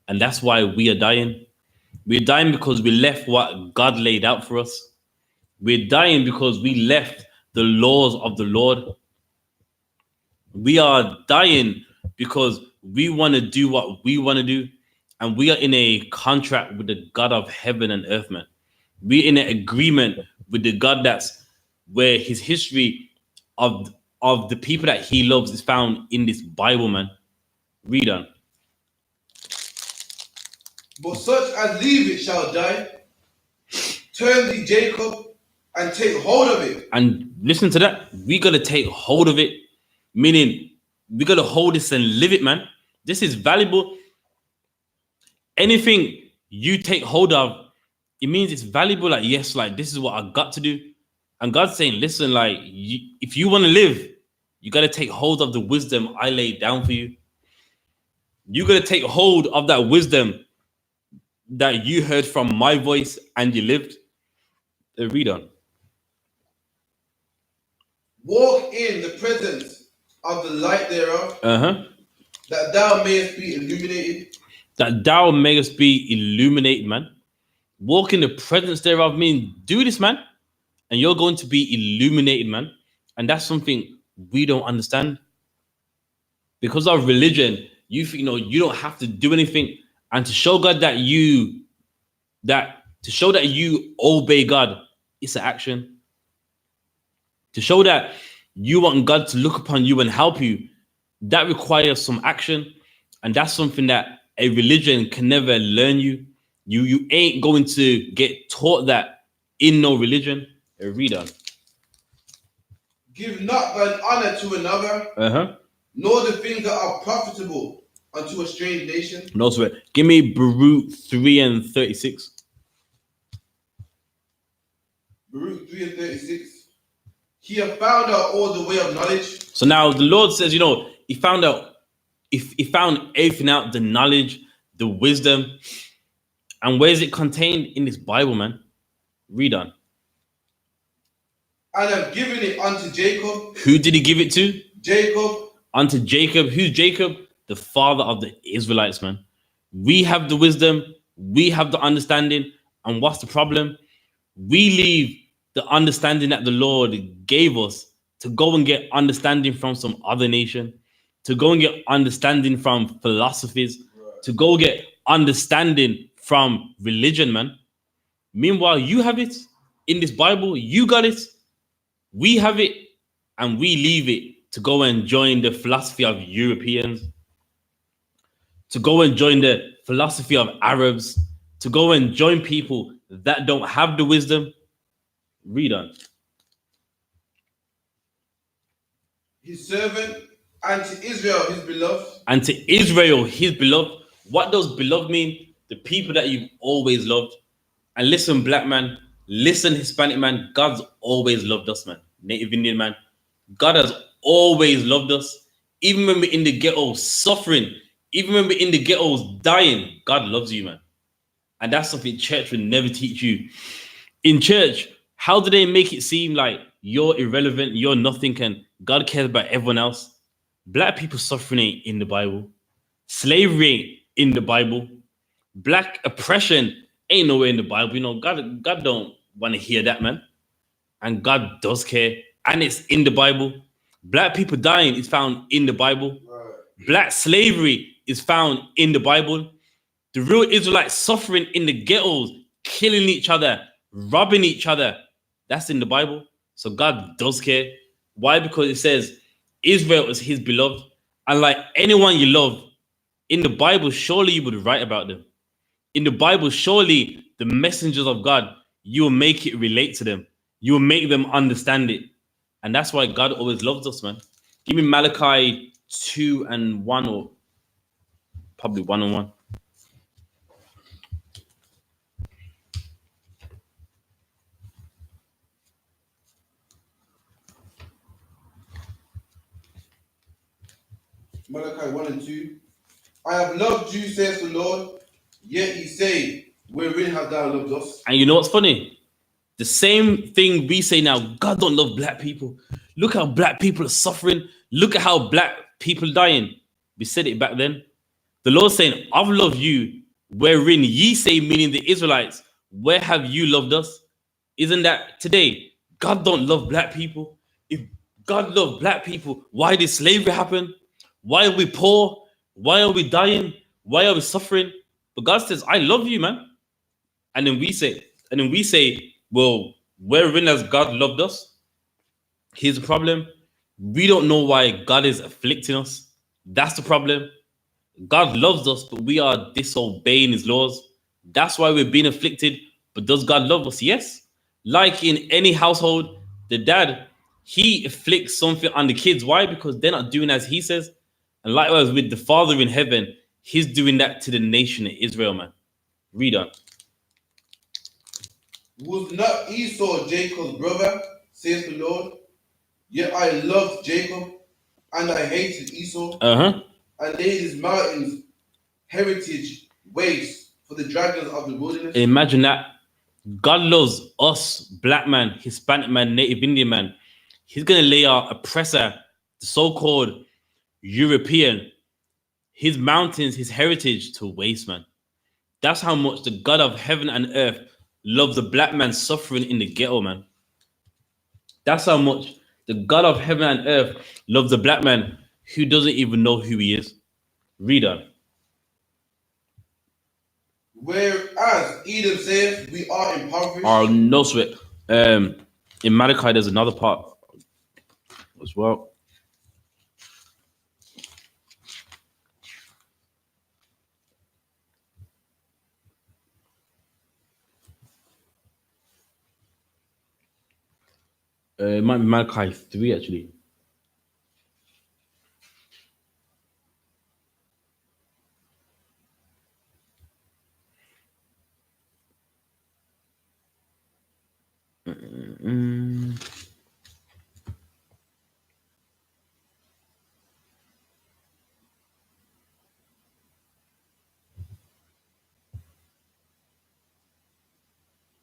And that's why we are dying. We're dying because we left what God laid out for us. We're dying because we left the laws of the Lord. We are dying because we want to do what we want to do. And we are in a contract with the God of heaven and earth, man. We're in an agreement with the God that's where his history of the people that he loves is found in this Bible, man. Read on. But such as leave it shall die. Turn thee, Jacob, and take hold of it. And listen to that. We gotta take hold of it. Meaning, we gotta hold this and live it, man. This is valuable. Anything you take hold of, it means it's valuable. Like, yes, like this is what I got to do. And God's saying, listen, like, if you want to live, you got to take hold of the wisdom I laid down for you. You got to take hold of that wisdom that you heard from my voice and you lived. Read on. Walk in the presence of the light thereof, that thou mayest be illuminated. That thou mayest be illuminated, man. Walk in the presence thereof means do this, man. And you're going to be illuminated, man. And that's something we don't understand. Because of religion, you think, you don't have to do anything. And to show God that to show that you obey God, it's an action. To show that you want God to look upon you and help you, that requires some action. And that's something that a religion can never learn you. You ain't going to get taught that in no religion. Read on. Give not thine honor to another, nor the things that are profitable unto a strange nation. No sweat. Give me Baruch 3:36. Baruch 3:36. He have found out all the way of knowledge. So now the Lord says, he found out, if he found everything out, the knowledge, the wisdom. And where is it contained? In this Bible, man. Read on. And have given it unto Jacob. Who did he give it to? Jacob. Unto Jacob. Who's Jacob? The father of the Israelites, man. We have the wisdom. We have the understanding. And what's the problem? We leave the understanding that the Lord gave us to go and get understanding from some other nation, to go and get understanding from philosophies, to go get understanding from religion, man. Meanwhile, you have it in this Bible. You got it. We have it, and we leave it to go and join the philosophy of Europeans, to go and join the philosophy of Arabs, to go and join people that don't have the wisdom. Read on. His servant, and to Israel his beloved. And to Israel his beloved. What does beloved mean? The people that you've always loved. And listen, black man, listen, Hispanic man, God's always loved us, man. Native Indian man, God has always loved us. Even when we're in the ghettos suffering, even when we're in the ghettos dying, God loves you, man. And that's something church will never teach you. In church, how do they make it seem like you're irrelevant, you're nothing, and God cares about everyone else? Black people suffering ain't in the Bible. Slavery ain't in the Bible. Black oppression ain't nowhere in the Bible. God don't want to hear that, man. And God does care. And it's in the Bible. Black people dying is found in the Bible. Right. Black slavery is found in the Bible. The real Israelites suffering in the ghettos, killing each other, robbing each other. That's in the Bible. So God does care. Why? Because it says Israel is his beloved. And like anyone you love, in the Bible, surely you would write about them. In the Bible, surely the messengers of God, you will make it relate to them. You will make them understand it. And that's why God always loves us, man. Give me Malachi 2:1, or probably 1:1. Malachi 1 and 2. I have loved you, says the Lord, yet ye say, wherein hast thou loved us? And you know what's funny? The same thing we say now, God don't love black people. Look how black people are suffering. Look at how black people dying. We said it back then. The Lord's saying, I've loved you, wherein ye say, meaning the Israelites, where have you loved us? Isn't that today? God don't love black people. If God loved black people, why did slavery happen? Why are we poor? Why are we dying? Why are we suffering? But God says, I love you, man. And then we say, well, wherein has God loved us? Here's the problem. We don't know why God is afflicting us. That's the problem. God loves us, but we are disobeying his laws. That's why we're being afflicted. But does God love us? Yes. Like in any household, the dad, he afflicts something on the kids. Why? Because they're not doing as he says. And likewise with the Father in heaven, he's doing that to the nation of Israel, man. Read on. Was not Esau Jacob's brother, says the Lord? Yet I loved Jacob, and I hated Esau, and laid his mountains heritage waste for the dragons of the wilderness. Imagine that. God loves us, black man, Hispanic man, Native Indian man. He's going to lay our oppressor, the so-called European, his mountains, his heritage to waste, man. That's how much the God of heaven and earth loves the black man suffering in the ghetto, man. That's how much the God of heaven and earth loves the black man who doesn't even know who he is. Read on. Whereas Edom says we are impoverished. Oh, no sweat. In Malachi, there's another part as well. It might be Malachi 3, actually.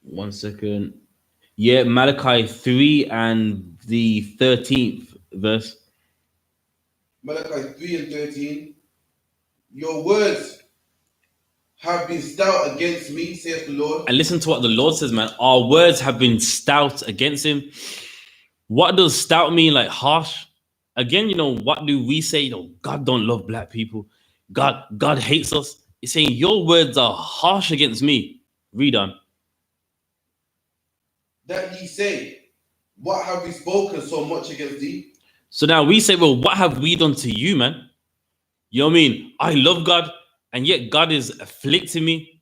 One second. Yeah, Malachi 3 and the 13th verse. Malachi 3 and 13. Your words have been stout against me, saith the Lord. And listen to what the Lord says, man. Our words have been stout against him. What does stout mean? Like harsh? Again, what do we say? God don't love black people. God hates us. He's saying your words are harsh against me. Read on. That ye say, what have we spoken so much against thee? So now we say, well, what have we done to you, man? You know what I mean? I love God, and yet God is afflicting me.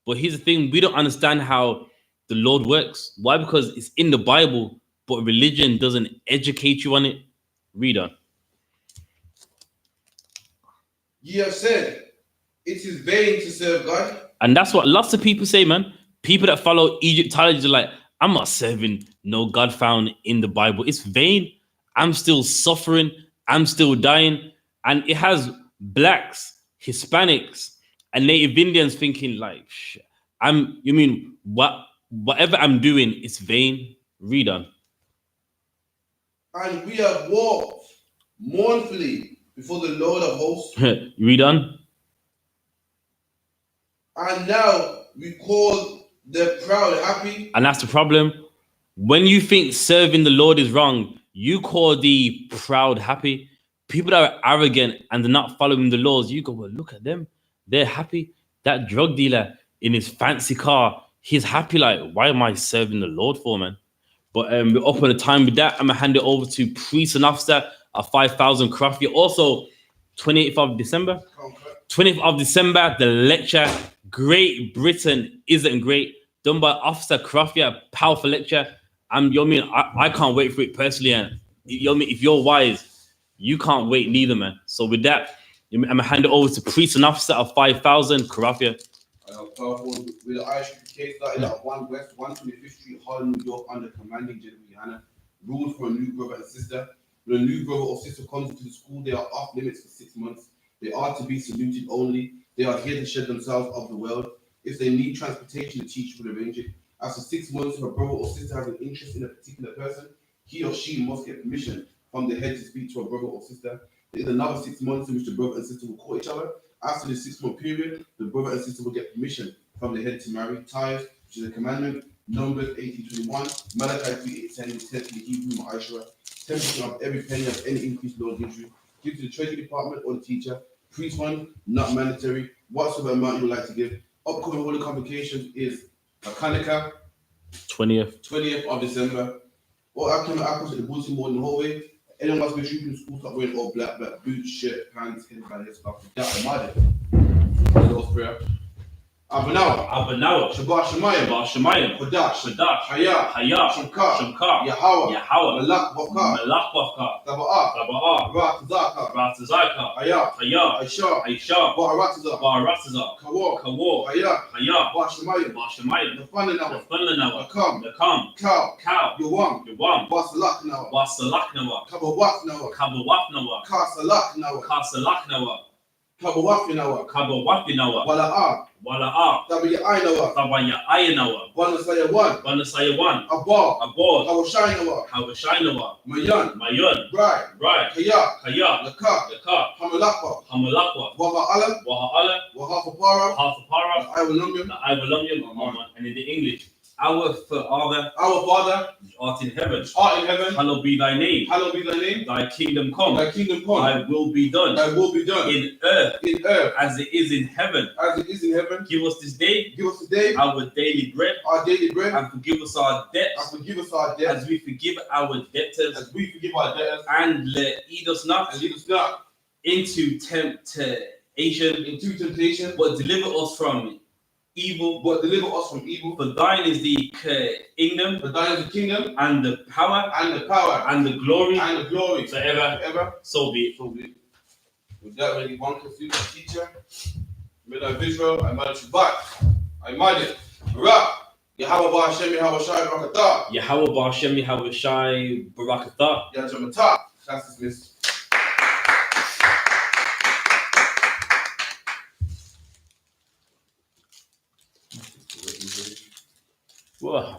But here's the thing, we don't understand how the Lord works. Why? Because it's in the Bible, but religion doesn't educate you on it. Read on. Ye have said, it is vain to serve God. And that's what lots of people say, man. People that follow Egyptology are like, I'm not serving no God found in the Bible. It's vain. I'm still suffering. I'm still dying. And it has blacks, Hispanics, and Native Indians thinking like, whatever I'm doing is vain. Read on. And we have walked mournfully before the Lord of hosts. Read on. And now we call the proud happy. And that's the problem. When you think serving the Lord is wrong, you call the proud happy. People that are arrogant and they're not following the laws, you go, well, look at them. They're happy. That drug dealer in his fancy car, he's happy. Like, why am I serving the Lord for, man? But we're up on the time with that. I'm going to hand it over to Priest and Officer at 5,000 Craft. Also, 28th of December. 20th of December, the lecture, Great Britain Isn't Great, done by Officer Croftia, powerful lecture. I can't wait for it personally. And if you're wise, you can't wait neither, man. So with that, I'm going to hand it over to Priest and Officer of 5,000, Croftia. Powerful with the I.S.U.P.K started at 1 West 125th Street, Harlem, New York, under commanding General YAHANNA, ruled for a new brother and sister. When a new brother or sister comes into the school, they are off limits for 6 months. They are to be saluted only. They are here to shed themselves of the world. If they need transportation, the teacher will arrange it. After 6 months, if a brother or sister has an interest in a particular person, he or she must get permission from the head to speak to a brother or sister. There is another 6 months in which the brother and sister will call each other. After the 6 month period, the brother and sister will get permission from the head to marry. Tithes, which is a commandment, Numbers 18:21, Malachi 3:8:10, 10th in Hebrew, Ma'ashra, 10% of every penny of any increase Lord gives you. Give to the treasury department or the teacher. Priest one, not mandatory. Whatsoever amount you would like to give. Upcoming holy convocations is Hanukkah, 20th. of December. All upcoming apples at the bulletin board in the hallway. Anyone wants to be trooping in school, stop wearing all black boots, shirt, pants, headband, headscarf. That's the mother. Lord's prayer. Abanawa, Shabbat Shemayim, Kodash, Hayah, Shamka, Yahweh, Malak Wafka, Taba'ah, Ratazaka, Hayah, Aisha, Baharatazah, Kawar, Hayah, Bashemayim, Nathanawa, Nakam, Cow, Yawam, Basalaknawa, Kabawafnawa, Kasalaknawa, Kabawafinawa, Wala'ah, Tabaya'aynawa, Banasaya 1, Abad, Hawashinawa, Mayan, Right, Kaya, Lakat, Hamalakwa, Waha'ala, Wahafapara, Iwalumyam, and in the English, our Father, art in heaven, hallowed be thy name, thy kingdom come, thy will be done, in earth, as it is in heaven. Give us this day, our daily bread, and forgive us our debts, as we forgive our debtors, and lead us not into temptation, but deliver us from evil. For thine is the kingdom, and the power, and the glory, forever. So be it. With that, really one confused teacher. Midnight Israel, I managed to back. I managed. Barak. Yahweh Ba'Hashem Yahweh Shai Barakatah. Yahweh Ba'Hashem Yahweh Shai Barakatah. Yajamata. Class dismissed. Whoa.